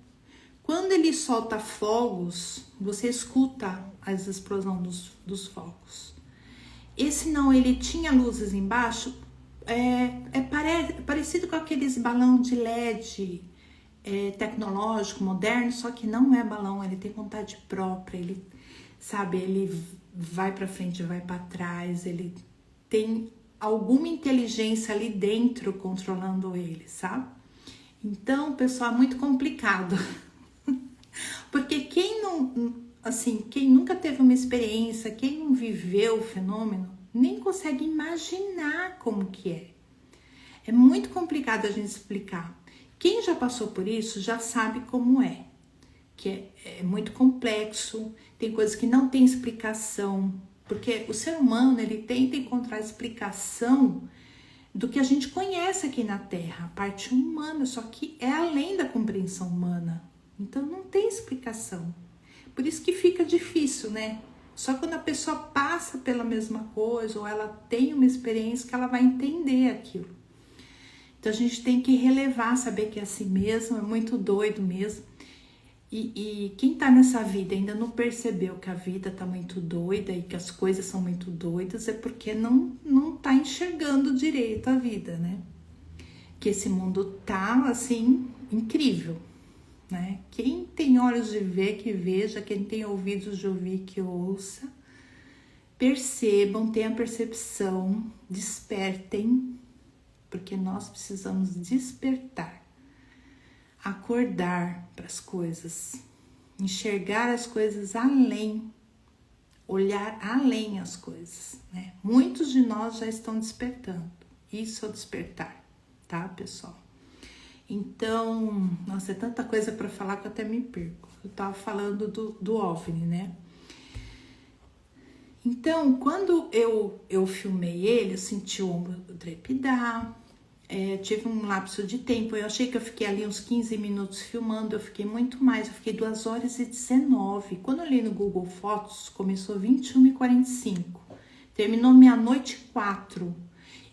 quando ele solta fogos, você escuta as explosões dos fogos. Esse não, ele tinha luzes embaixo, parecido com aqueles balão de LED tecnológico, moderno, só que não é balão, ele tem vontade própria, ele, sabe, ele vai para frente, vai para trás, ele tem alguma inteligência ali dentro controlando ele, sabe? Então, pessoal, é muito complicado. Porque quem nunca teve uma experiência, quem não viveu o fenômeno, nem consegue imaginar como que é. É muito complicado a gente explicar. Quem já passou por isso já sabe como que é muito complexo, tem coisas que não tem explicação, Porque o ser humano, ele tenta encontrar explicação do que a gente conhece aqui na Terra, a parte humana, só que é além da compreensão humana. Então não tem explicação. Por isso que fica difícil, né? Só quando a pessoa passa pela mesma coisa ou ela tem uma experiência que ela vai entender aquilo. Então a gente tem que relevar, saber que é assim mesmo, é muito doido mesmo. E quem tá nessa vida e ainda não percebeu que a vida tá muito doida e que as coisas são muito doidas, é porque não tá enxergando direito a vida, né? Que esse mundo tá, assim, incrível, né? Quem tem olhos de ver, que veja, quem tem ouvidos de ouvir, que ouça. Percebam, tenham percepção, despertem, porque nós precisamos despertar. Acordar para as coisas, enxergar as coisas além, olhar além as coisas, né? Muitos de nós já estão despertando, isso é o despertar, tá, pessoal? Então, nossa, é tanta coisa para falar que eu até me perco. Eu tava falando do OVNI, né? Então, quando eu filmei ele, eu senti o ombro trepidar. Tive um lapso de tempo, eu achei que eu fiquei ali uns 15 minutos filmando, eu fiquei muito mais, eu fiquei 2 horas e 19. Quando eu olhei no Google Fotos, começou 21h45, terminou meia-noite 4.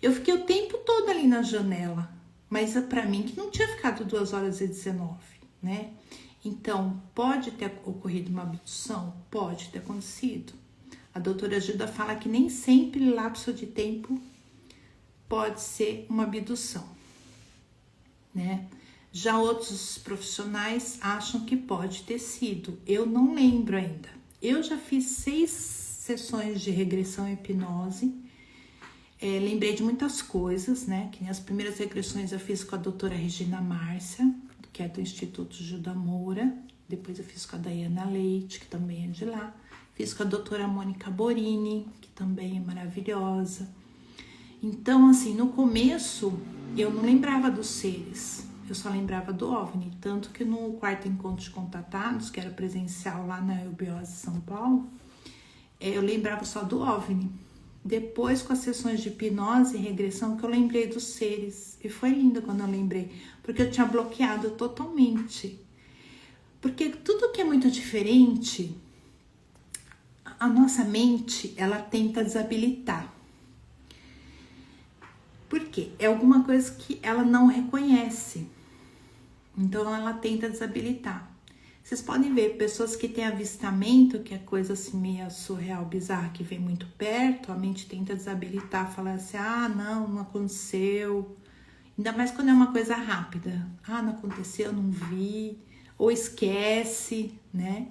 Eu fiquei o tempo todo ali na janela, mas pra mim que não tinha ficado 2 horas e 19, né? Então, pode ter ocorrido uma abdução? Pode ter acontecido. A doutora Gilda fala que nem sempre lapso de tempo pode ser uma abdução, né? Já outros profissionais acham que pode ter sido. Eu não lembro ainda. Eu já fiz 6 sessões de regressão e hipnose. Lembrei de muitas coisas, né? Que as primeiras regressões eu fiz com a doutora Regina Márcia, que é do Instituto Gilda Moura. Depois eu fiz com a Daiana Leite, que também é de lá. Fiz com a doutora Mônica Borini, que também é maravilhosa. Então, assim, no começo, eu não lembrava dos seres, eu só lembrava do OVNI. Tanto que no quarto encontro de contatados, que era presencial lá na Eubiose, São Paulo, eu lembrava só do OVNI. Depois, com as sessões de hipnose e regressão, que eu lembrei dos seres. E foi lindo quando eu lembrei, porque eu tinha bloqueado totalmente. Porque tudo que é muito diferente, a nossa mente, ela tenta desabilitar. Por quê? É alguma coisa que ela não reconhece. Então, ela tenta desabilitar. Vocês podem ver pessoas que têm avistamento, que é coisa assim meio surreal, bizarra, que vem muito perto, a mente tenta desabilitar, falar assim, não aconteceu. Ainda mais quando é uma coisa rápida. Não aconteceu, não vi. Ou esquece, né?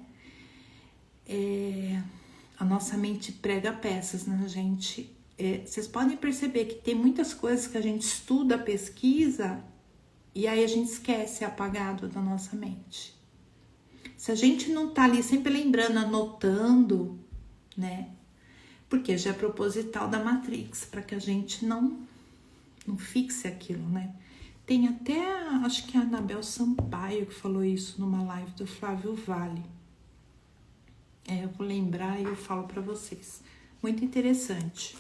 A nossa mente prega peças na gente. Vocês podem perceber que tem muitas coisas que a gente estuda, pesquisa, e aí a gente esquece, é apagado da nossa mente. Se a gente não tá ali sempre lembrando, anotando, né? Porque já é proposital da Matrix, para que a gente não fixe aquilo, né? Tem até, acho que a Anabel Sampaio que falou isso numa live do Flávio Vale. Eu vou lembrar e eu falo para vocês. Muito interessante.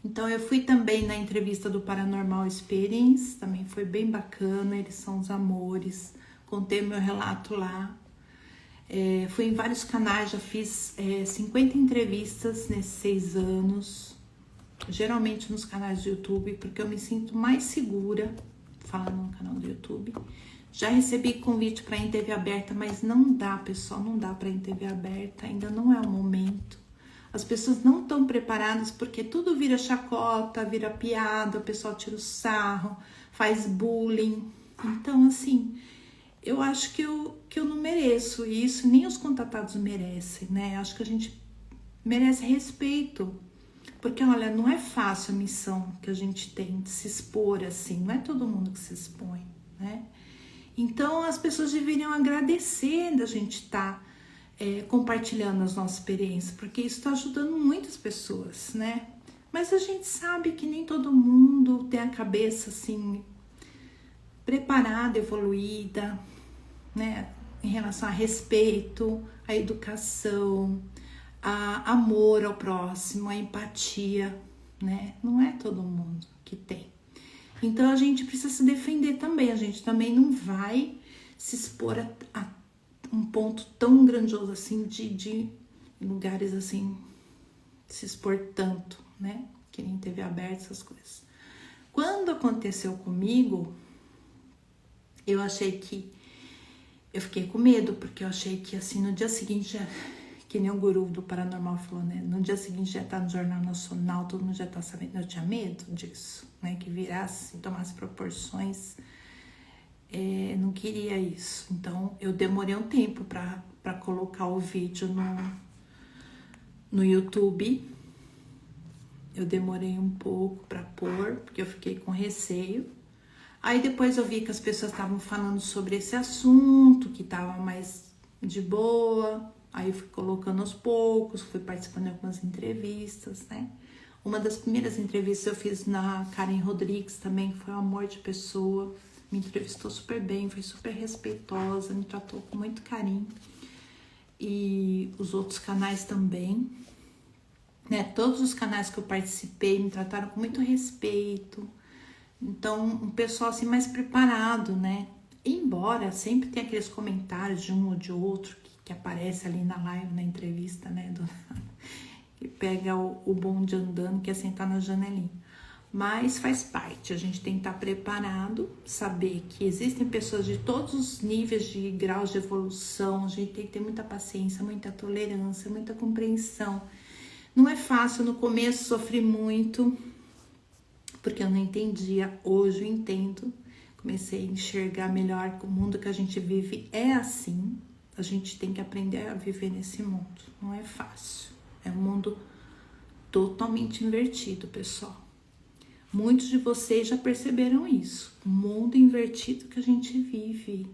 Então, eu fui também na entrevista do Paranormal Experience, também foi bem bacana, eles são os amores, contei meu relato lá. Fui em vários canais, já fiz 50 entrevistas nesses 6 anos, geralmente nos canais do YouTube, porque eu me sinto mais segura falando no canal do YouTube. Já recebi convite para ir em TV aberta, mas não dá, pessoal, não dá para ir em TV aberta, ainda não é o momento. As pessoas não estão preparadas porque tudo vira chacota, vira piada, o pessoal tira o sarro, faz bullying. Então, assim, eu acho que eu não mereço isso, nem os contatados merecem, né? Acho que a gente merece respeito. Porque, olha, não é fácil a missão que a gente tem de se expor assim, não é todo mundo que se expõe, né? Então, as pessoas deveriam agradecer da gente estar compartilhando as nossas experiências, porque isso está ajudando muitas pessoas, né? Mas a gente sabe que nem todo mundo tem a cabeça assim preparada, evoluída, né? Em relação a respeito, a educação, a amor ao próximo, a empatia, né? Não é todo mundo que tem. Então a gente precisa se defender também, a gente também não vai se expor a um ponto tão grandioso assim de lugares assim, se expor tanto, né? Que nem TV aberta, essas coisas. Quando aconteceu comigo, eu fiquei com medo, porque eu achei que assim, no dia seguinte, que nem o guru do paranormal falou, né? No dia seguinte já tá no Jornal Nacional, todo mundo já tá sabendo. Eu tinha medo disso, né? Que virasse, tomasse proporções. Não queria isso. Então, eu demorei um tempo pra colocar o vídeo no YouTube. Eu demorei um pouco pra pôr, porque eu fiquei com receio. Aí depois eu vi que as pessoas estavam falando sobre esse assunto, que tava mais de boa. Aí eu fui colocando aos poucos, fui participando de algumas entrevistas, né? Uma das primeiras entrevistas eu fiz na Karen Rodrigues também, que foi um amor de pessoa. Me entrevistou super bem, foi super respeitosa, me tratou com muito carinho. E os outros canais também, né? Todos os canais que eu participei me trataram com muito respeito. Então, um pessoal assim mais preparado, né? Embora sempre tenha aqueles comentários de um ou de outro que aparece ali na live, na entrevista, né? Que pega o bonde andando, que é sentar na janelinha. Mas faz parte, a gente tem que estar preparado, saber que existem pessoas de todos os níveis de graus de evolução, a gente tem que ter muita paciência, muita tolerância, muita compreensão. Não é fácil, no começo sofri muito, porque eu não entendia, hoje eu entendo, comecei a enxergar melhor que o mundo que a gente vive é assim, a gente tem que aprender a viver nesse mundo, não é fácil, é um mundo totalmente invertido, pessoal. Muitos de vocês já perceberam isso, o mundo invertido que a gente vive.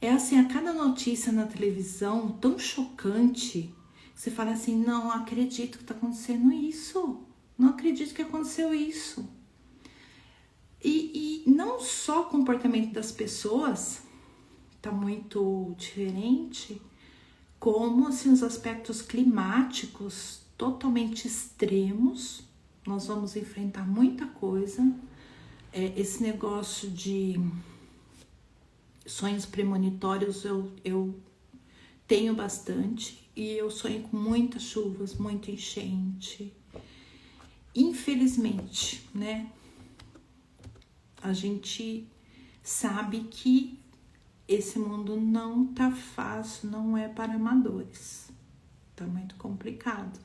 É assim, a cada notícia na televisão, tão chocante, você fala assim, não acredito que tá acontecendo isso, não acredito que aconteceu isso. E não só o comportamento das pessoas tá muito diferente, como assim, os aspectos climáticos totalmente extremos. Nós vamos enfrentar muita coisa. Esse negócio de sonhos premonitórios eu tenho bastante. E eu sonho com muitas chuvas, muita enchente. Infelizmente, né? A gente sabe que esse mundo não tá fácil, não é para amadores. Tá muito complicado.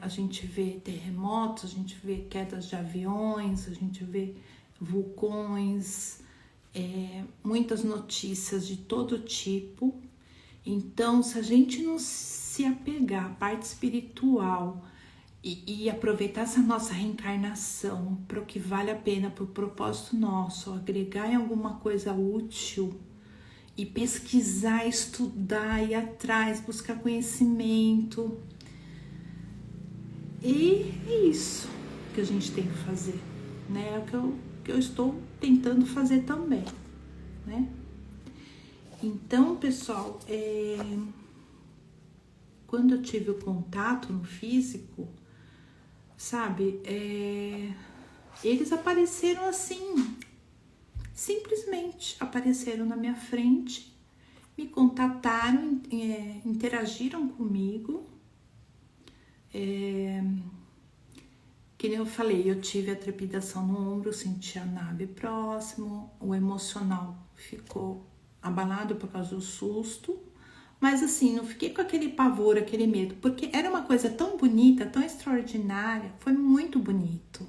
A gente vê terremotos, a gente vê quedas de aviões, a gente vê vulcões, muitas notícias de todo tipo. Então, se a gente não se apegar à parte espiritual e aproveitar essa nossa reencarnação para o que vale a pena, para o propósito nosso, agregar em alguma coisa útil e pesquisar, estudar, ir atrás, buscar conhecimento. E é isso que a gente tem que fazer, né? É o que eu estou tentando fazer também, né? Então, pessoal, quando eu tive o contato no físico, sabe, eles apareceram assim, simplesmente apareceram na minha frente, me contataram, interagiram comigo. Que nem eu falei, eu tive a trepidação no ombro, senti a nave próximo, o emocional ficou abalado por causa do susto, mas assim, não fiquei com aquele pavor, aquele medo, porque era uma coisa tão bonita, tão extraordinária, foi muito bonito.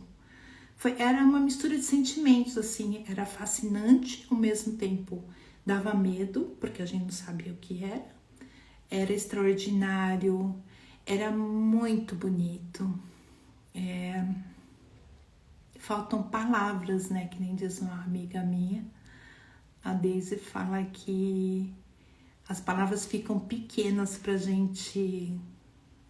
Era uma mistura de sentimentos, assim, era fascinante, ao mesmo tempo dava medo, porque a gente não sabia o que era extraordinário, era muito bonito. Faltam palavras, né? Que nem diz uma amiga minha, a Daisy fala que as palavras ficam pequenas pra gente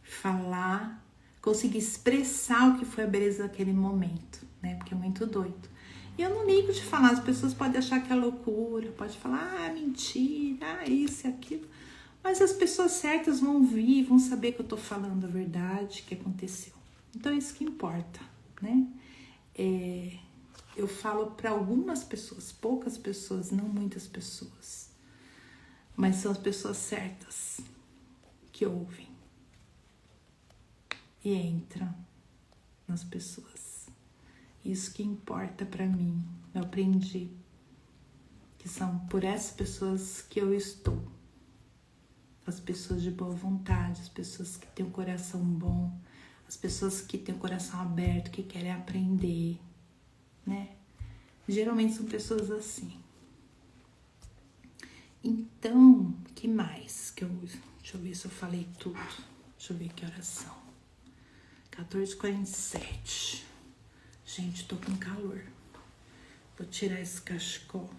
falar, conseguir expressar o que foi a beleza daquele momento, né? Porque é muito doido. E eu não ligo de falar, as pessoas podem achar que é loucura, pode falar, mentira, isso e aquilo. Mas as pessoas certas vão ouvir, vão saber que eu tô falando a verdade, que aconteceu. Então é isso que importa, né? Eu falo para algumas pessoas, poucas pessoas, não muitas pessoas. Mas são as pessoas certas que ouvem e entram nas pessoas. Isso que importa para mim. Eu aprendi que são por essas pessoas que eu estou. As pessoas de boa vontade, as pessoas que têm um coração bom, as pessoas que têm o coração aberto, que querem aprender, né? Geralmente são pessoas assim. Então, que mais que eu... Deixa eu ver se eu falei tudo. Deixa eu ver que horas são. 14h47. Gente, tô com calor. Vou tirar esse cachecol.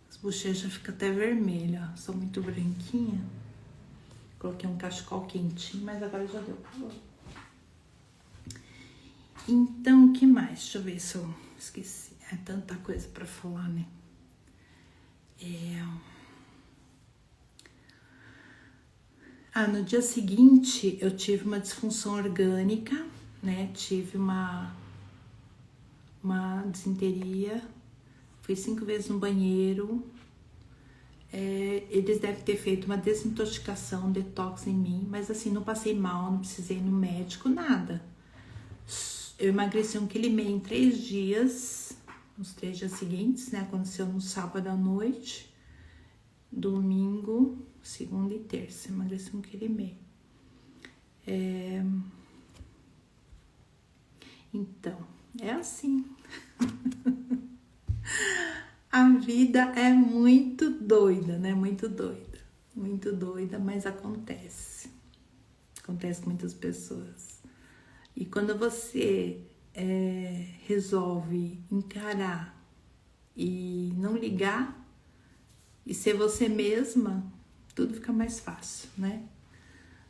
As bochechas ficam até vermelhas. Sou muito branquinha. Coloquei um cachecol quentinho, mas agora já deu calor. Então, o que mais? Deixa eu ver se eu esqueci. É tanta coisa pra falar, né? No dia seguinte, eu tive uma disfunção orgânica, né? Tive uma disenteria. Fui 5 vezes no banheiro. Eles devem ter feito uma desintoxicação, detox em mim. Mas assim, não passei mal, não precisei ir no médico, nada. Eu emagreci 1,5 kg em 3 dias. Nos 3 dias seguintes, né? Aconteceu no sábado à noite. Domingo, segunda e terça. Emagreci 1,5 kg. Então, é assim. A vida é muito doida, né? Muito doida. Muito doida, mas acontece. Acontece com muitas pessoas. E quando você resolve encarar e não ligar e ser você mesma, tudo fica mais fácil, né?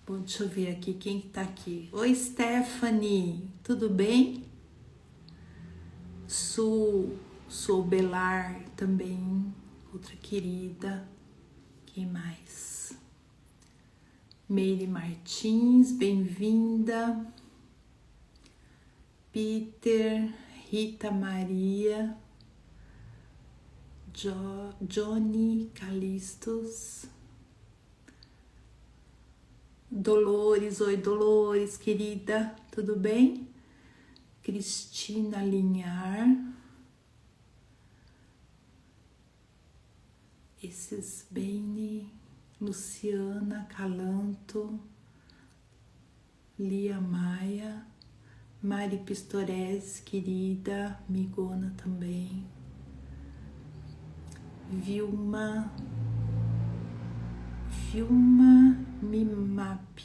Bom, deixa eu ver aqui quem que tá aqui. Oi, Stephanie, tudo bem? Sou Belar também, outra querida. Quem mais? Meire Martins, bem-vinda. Peter, Rita Maria, Johnny Calistos, Dolores, oi Dolores, querida, tudo bem? Cristina Linhar, esses Bene, Luciana Calanto, Lia Maia, Mari Pistorese, querida, amigona também, Vilma Mimap.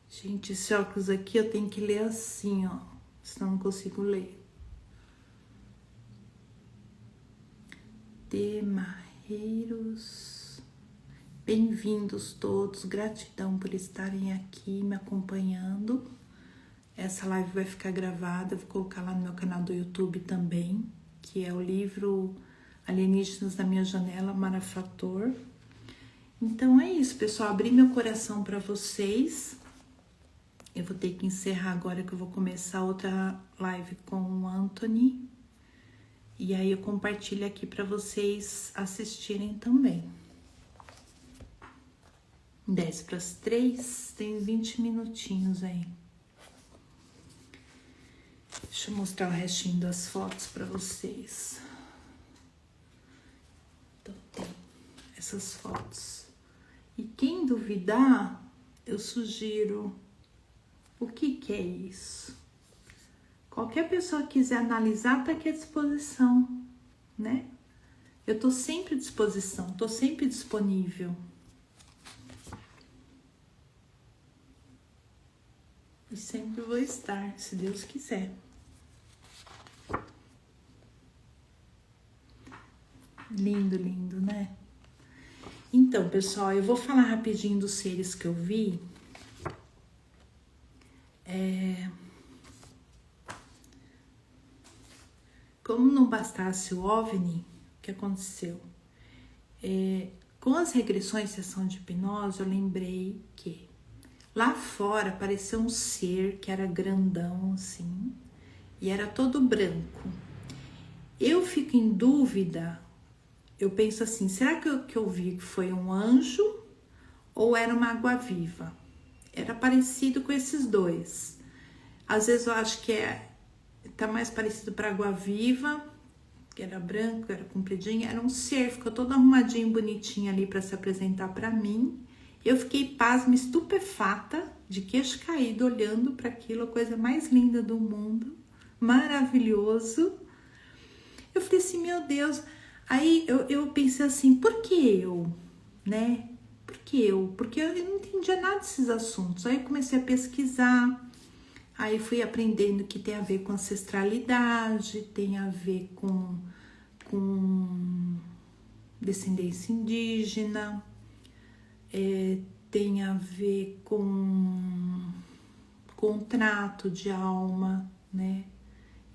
Gente, esse óculos aqui eu tenho que ler assim, ó, senão não consigo ler. Demarreiros, bem-vindos todos, gratidão por estarem aqui me acompanhando. Essa live vai ficar gravada, vou colocar lá no meu canal do YouTube também, que é o livro Alienígenas na Minha Janela, Mara Frator. Então é isso, pessoal, abri meu coração para vocês. Eu vou ter que encerrar agora que eu vou começar outra live com o Anthony. E aí eu compartilho aqui para vocês assistirem também. 2:50, tem 20 minutinhos aí. Deixa eu mostrar o restinho das fotos para vocês. Então tem essas fotos. E quem duvidar, eu sugiro... O que é isso? Qualquer pessoa que quiser analisar, tá aqui à disposição, né? Eu tô sempre à disposição, tô sempre disponível. E sempre vou estar, se Deus quiser. Lindo, lindo, né? Então, pessoal, eu vou falar rapidinho dos seres que eu vi. Como não bastasse o OVNI, o que aconteceu? Com as regressões sessão de hipnose, eu lembrei que lá fora apareceu um ser que era grandão assim, e era todo branco. Eu fico em dúvida, eu penso assim, será que eu vi que foi um anjo ou era uma água-viva? Era parecido com esses dois. Às vezes eu acho que tá mais parecido para água-viva, que era branco, era compridinho, era um ser, ficou todo arrumadinho, bonitinho ali para se apresentar para mim. Eu fiquei pasma, estupefata, de queixo caído, olhando para aquilo, a coisa mais linda do mundo, maravilhoso. Eu falei assim, meu Deus. Aí eu pensei assim, por que eu, né? Por que eu? Porque eu não entendia nada desses assuntos. Aí eu comecei a pesquisar, aí fui aprendendo que tem a ver com ancestralidade, tem a ver com descendência indígena, tem a ver com contrato de alma, né?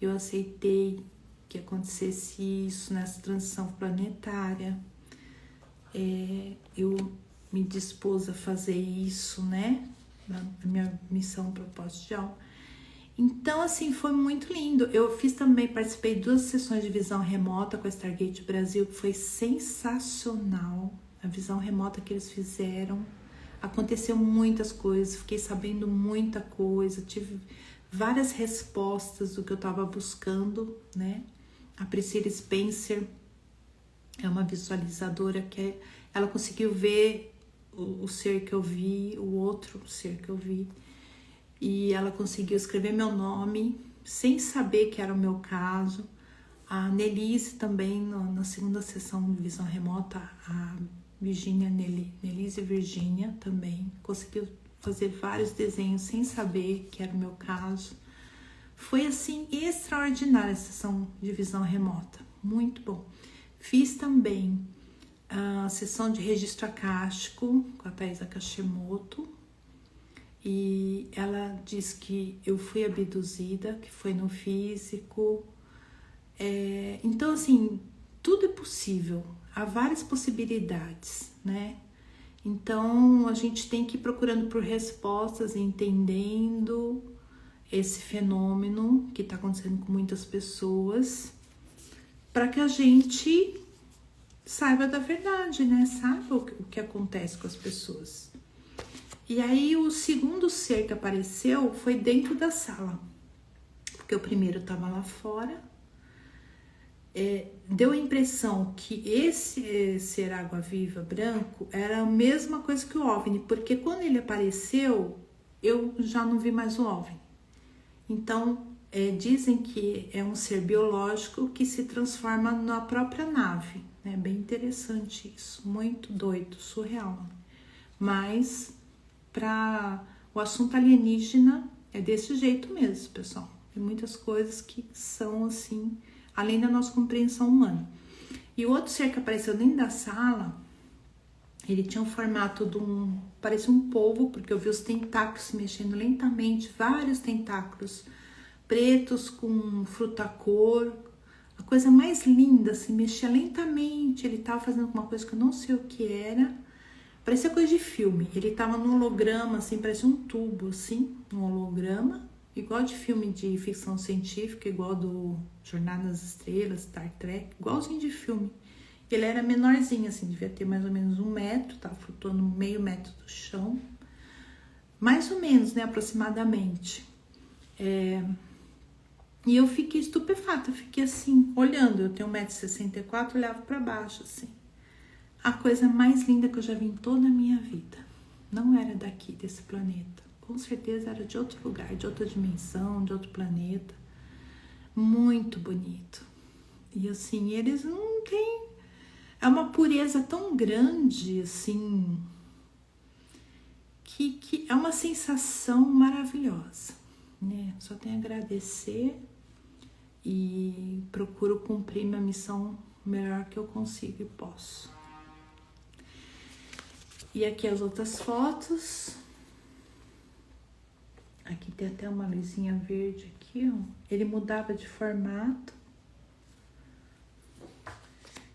Eu aceitei que acontecesse isso nessa transição planetária. Eu me dispus a fazer isso, né? Na minha missão, propósito de alma. Então, assim, foi muito lindo. Eu participei de 2 sessões de visão remota com a Stargate Brasil, que foi sensacional. A visão remota que eles fizeram. Aconteceu muitas coisas, fiquei sabendo muita coisa, tive várias respostas do que eu estava buscando, né? A Priscila Spencer é uma visualizadora que ela conseguiu ver o ser que eu vi, o outro ser que eu vi, e ela conseguiu escrever meu nome sem saber que era o meu caso. A Nelise também, na segunda sessão de visão remota, a Virginia, Nelise Virginia também conseguiu fazer vários desenhos sem saber que era o meu caso. Foi assim extraordinária a sessão de visão remota, muito bom. Fiz também a sessão de registro acástico com a Thaisa Kashimoto, e ela diz que eu fui abduzida, que foi no físico. Então, assim, tudo é possível, há várias possibilidades, né? Então, a gente tem que ir procurando por respostas, entendendo esse fenômeno que está acontecendo com muitas pessoas, para que a gente saiba da verdade, né? Saiba o que acontece com as pessoas. E aí, o segundo ser que apareceu foi dentro da sala, porque o primeiro estava lá fora. Deu a impressão que esse ser água-viva branco era a mesma coisa que o OVNI, porque quando ele apareceu, eu já não vi mais o OVNI. Então, dizem que é um ser biológico que se transforma na própria nave, né? Bem interessante isso, muito doido, surreal. Mas, para o assunto alienígena, é desse jeito mesmo, pessoal. Tem muitas coisas que são assim, além da nossa compreensão humana. E o outro ser que apareceu dentro da sala, ele tinha um formato parecia um polvo, porque eu vi os tentáculos se mexendo lentamente, vários tentáculos pretos com fruta-cor, a coisa mais linda, se mexia lentamente, ele estava fazendo alguma coisa que eu não sei o que era, parecia coisa de filme, ele estava num holograma, assim, parecia um tubo, assim, um holograma, igual de filme de ficção científica, igual do Jornada nas Estrelas, Star Trek, igualzinho de filme. Ele era menorzinho, assim, devia ter mais ou menos 1 metro, tava flutuando meio metro do chão, mais ou menos, né, aproximadamente. E eu fiquei estupefata, fiquei assim, olhando, eu tenho 1,64 m, olhava para baixo, assim. A coisa mais linda que eu já vi em toda a minha vida. Não era daqui, desse planeta. Com certeza era de outro lugar, de outra dimensão, de outro planeta. Muito bonito. E assim, eles não têm... É uma pureza tão grande, assim, que é uma sensação maravilhosa, né? Só tenho a agradecer e procuro cumprir minha missão o melhor que eu consigo e posso. E aqui as outras fotos. Aqui tem até uma luzinha verde aqui, ó. Ele mudava de formato.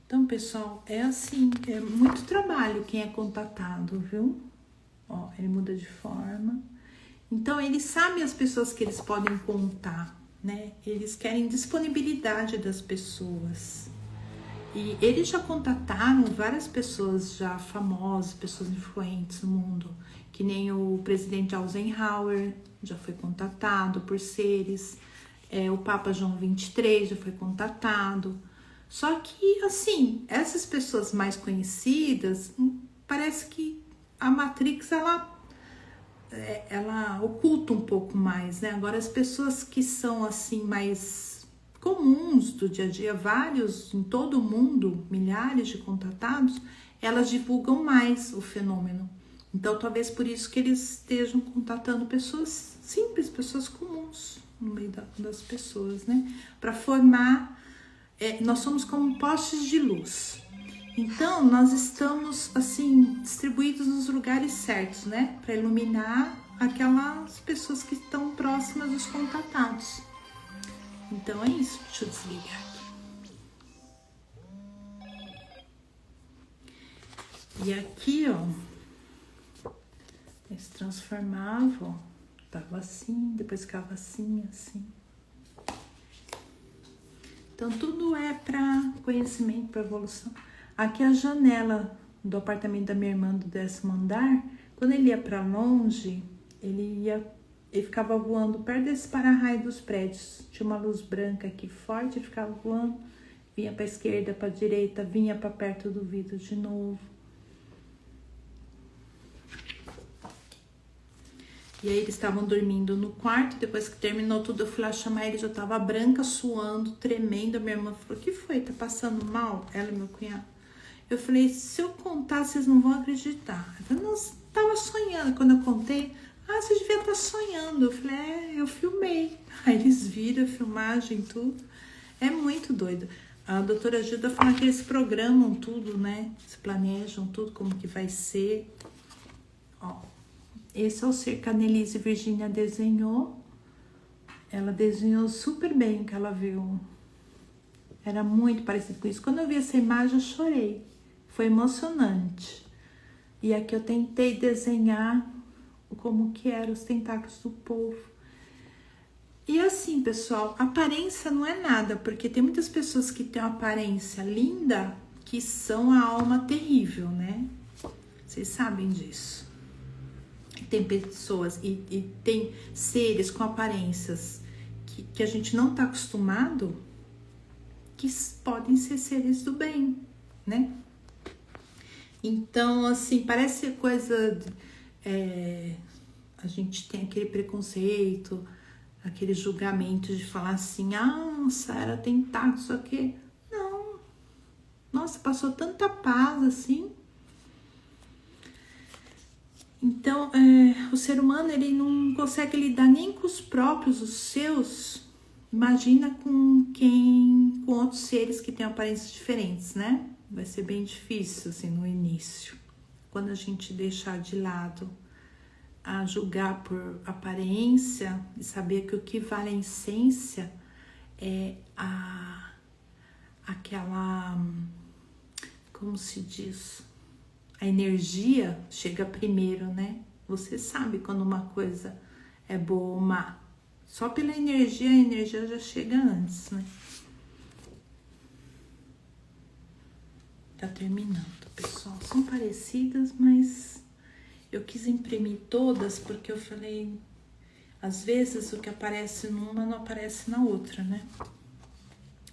Então, pessoal, é assim, é muito trabalho quem é contatado, viu? Ó, ele muda de forma. Então, eles sabem as pessoas que eles podem contar, né? Eles querem disponibilidade das pessoas. E eles já contataram várias pessoas já famosas, pessoas influentes no mundo, que nem o presidente Eisenhower já foi contatado por seres, o Papa João XXIII já foi contatado. Só que, assim, essas pessoas mais conhecidas, parece que a Matrix, ela oculta um pouco mais, né? Agora, as pessoas que são, assim, mais comuns do dia a dia, vários em todo o mundo, milhares de contatados, elas divulgam mais o fenômeno. Então, talvez por isso que eles estejam contatando pessoas simples, pessoas comuns no meio das pessoas, né? Para formar, nós somos como postes de luz. Então, nós estamos, assim, distribuídos nos lugares certos, né? Para iluminar aquelas pessoas que estão próximas dos contatados. Então, é isso. Deixa eu desligar aqui. E aqui, ó, eles transformavam, ó. Tava assim, depois ficava assim, assim. Então, tudo é para conhecimento, para evolução. Aqui a janela do apartamento da minha irmã do 10º andar, quando ele ia para longe, ele ficava voando perto desse para-raio dos prédios. Tinha uma luz branca aqui forte, ele ficava voando, vinha para a esquerda, para a direita, vinha para perto do vidro de novo. E aí eles estavam dormindo no quarto, depois que terminou tudo, eu fui lá chamar ele, já tava branca, suando, tremendo. A minha irmã falou, o que foi? Tá passando mal? Ela e meu cunhado. Eu falei, se eu contar, vocês não vão acreditar. Eu falei, não, você tava sonhando. Quando eu contei, você devia estar sonhando. Eu falei, eu filmei. Aí eles viram a filmagem, tudo. É muito doido. A doutora Gilda fala que eles programam tudo, né? Se planejam tudo, como que vai ser. Ó. Esse é o ser que a Annelise Virginia desenhou. Ela desenhou super bem o que ela viu. Era muito parecido com isso. Quando eu vi essa imagem, eu chorei. Foi emocionante. E aqui eu tentei desenhar como que eram os tentáculos do povo. E assim, pessoal, aparência não é nada, porque tem muitas pessoas que têm uma aparência linda que são a alma terrível, né? Vocês sabem disso. Tem pessoas e tem seres com aparências que a gente não está acostumado, que podem ser seres do bem, né? Então, assim, parece coisa... a gente tem aquele preconceito, aquele julgamento de falar assim, nossa, era tentado, só que... Não. Nossa, passou tanta paz, assim... Então, o ser humano, ele não consegue lidar nem com os próprios, os seus, imagina com outros seres que têm aparências diferentes, né? Vai ser bem difícil, assim, no início. Quando a gente deixar de lado a julgar por aparência e saber que o que vale a essência é aquela, como se diz... A energia chega primeiro, né? Você sabe quando uma coisa é boa ou má. Só pela energia, a energia já chega antes, né? Tá terminando, pessoal. São parecidas, mas eu quis imprimir todas porque eu falei... Às vezes o que aparece numa não aparece na outra, né?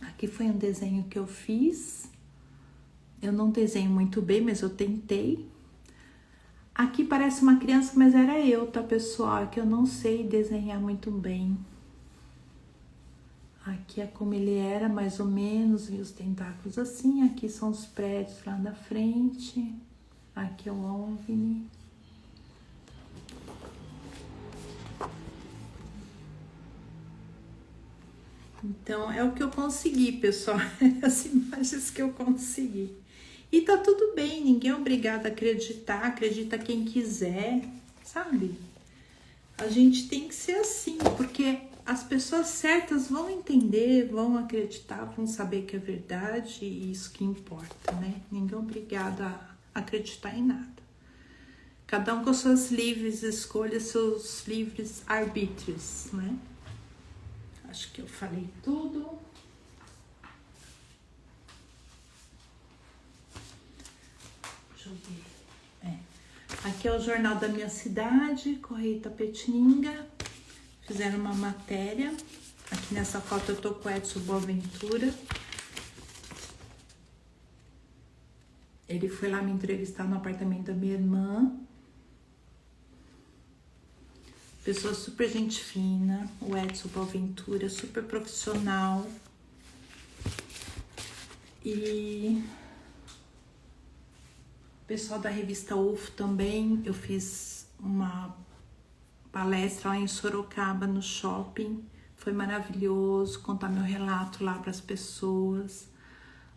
Aqui foi um desenho que eu fiz... Eu não desenho muito bem, mas eu tentei. Aqui parece uma criança, mas era eu, tá, pessoal? É que eu não sei desenhar muito bem. Aqui é como ele era, mais ou menos, e os tentáculos assim. Aqui são os prédios lá na frente. Aqui é o OVNI. Então, é o que eu consegui, pessoal. As imagens que eu consegui. E tá tudo bem, ninguém é obrigado a acreditar, acredita quem quiser, sabe? A gente tem que ser assim, porque as pessoas certas vão entender, vão acreditar, vão saber que é verdade e isso que importa, né? Ninguém é obrigado a acreditar em nada. Cada um com suas livres escolhas, seus livres arbítrios, né? Acho que eu falei tudo. Deixa eu ver. Aqui é o Jornal da Minha Cidade, Correio Itapetininga. Fizeram uma matéria. Aqui nessa foto eu tô com o Edson Boaventura. Ele foi lá me entrevistar no apartamento da minha irmã. Pessoa super gente fina, o Edson Boaventura, super profissional. E pessoal da revista UFO também, eu fiz uma palestra lá em Sorocaba, no shopping. Foi maravilhoso contar meu relato lá para as pessoas.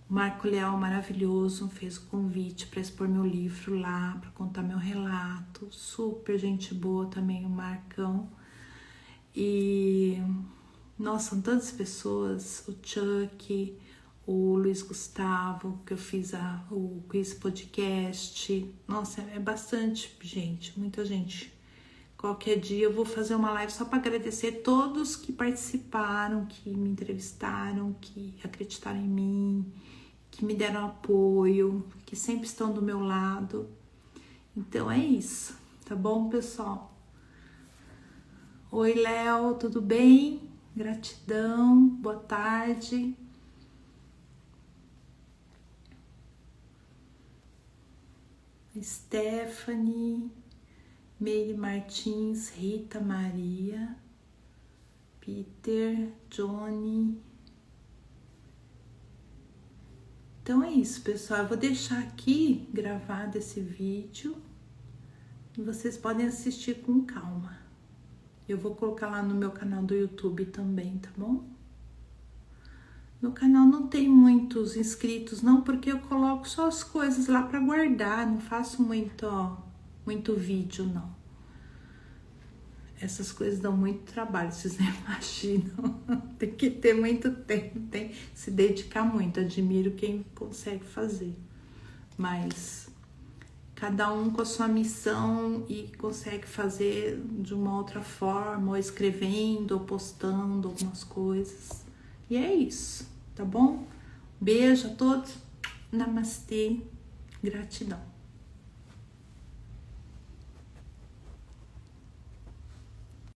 O Marco Leal, maravilhoso, fez o convite para expor meu livro lá, para contar meu relato. Super gente boa também, o Marcão. E, nossa, são tantas pessoas, o Chuck, o Luiz Gustavo, que eu fiz o quiz podcast. Nossa, é bastante gente, muita gente. Qualquer dia eu vou fazer uma live só para agradecer todos que participaram, que me entrevistaram, que acreditaram em mim, que me deram apoio, que sempre estão do meu lado. Então é isso, tá bom, pessoal? Oi, Léo, tudo bem? Gratidão, boa tarde. Stephanie, Meire Martins, Rita Maria, Peter, Johnny. Então é isso, pessoal. Eu vou deixar aqui gravado esse vídeo e vocês podem assistir com calma. Eu vou colocar lá no meu canal do YouTube também, tá bom? No canal não tem muitos inscritos, não, porque eu coloco só as coisas lá para guardar, não faço muito vídeo, não. Essas coisas dão muito trabalho, vocês não imaginam. Tem que ter muito tempo, tem que se dedicar muito. Admiro quem consegue fazer. Mas cada um com a sua missão e consegue fazer de uma outra forma, ou escrevendo, ou postando algumas coisas. E é isso, tá bom? Beijo a todos. Namastê. Gratidão.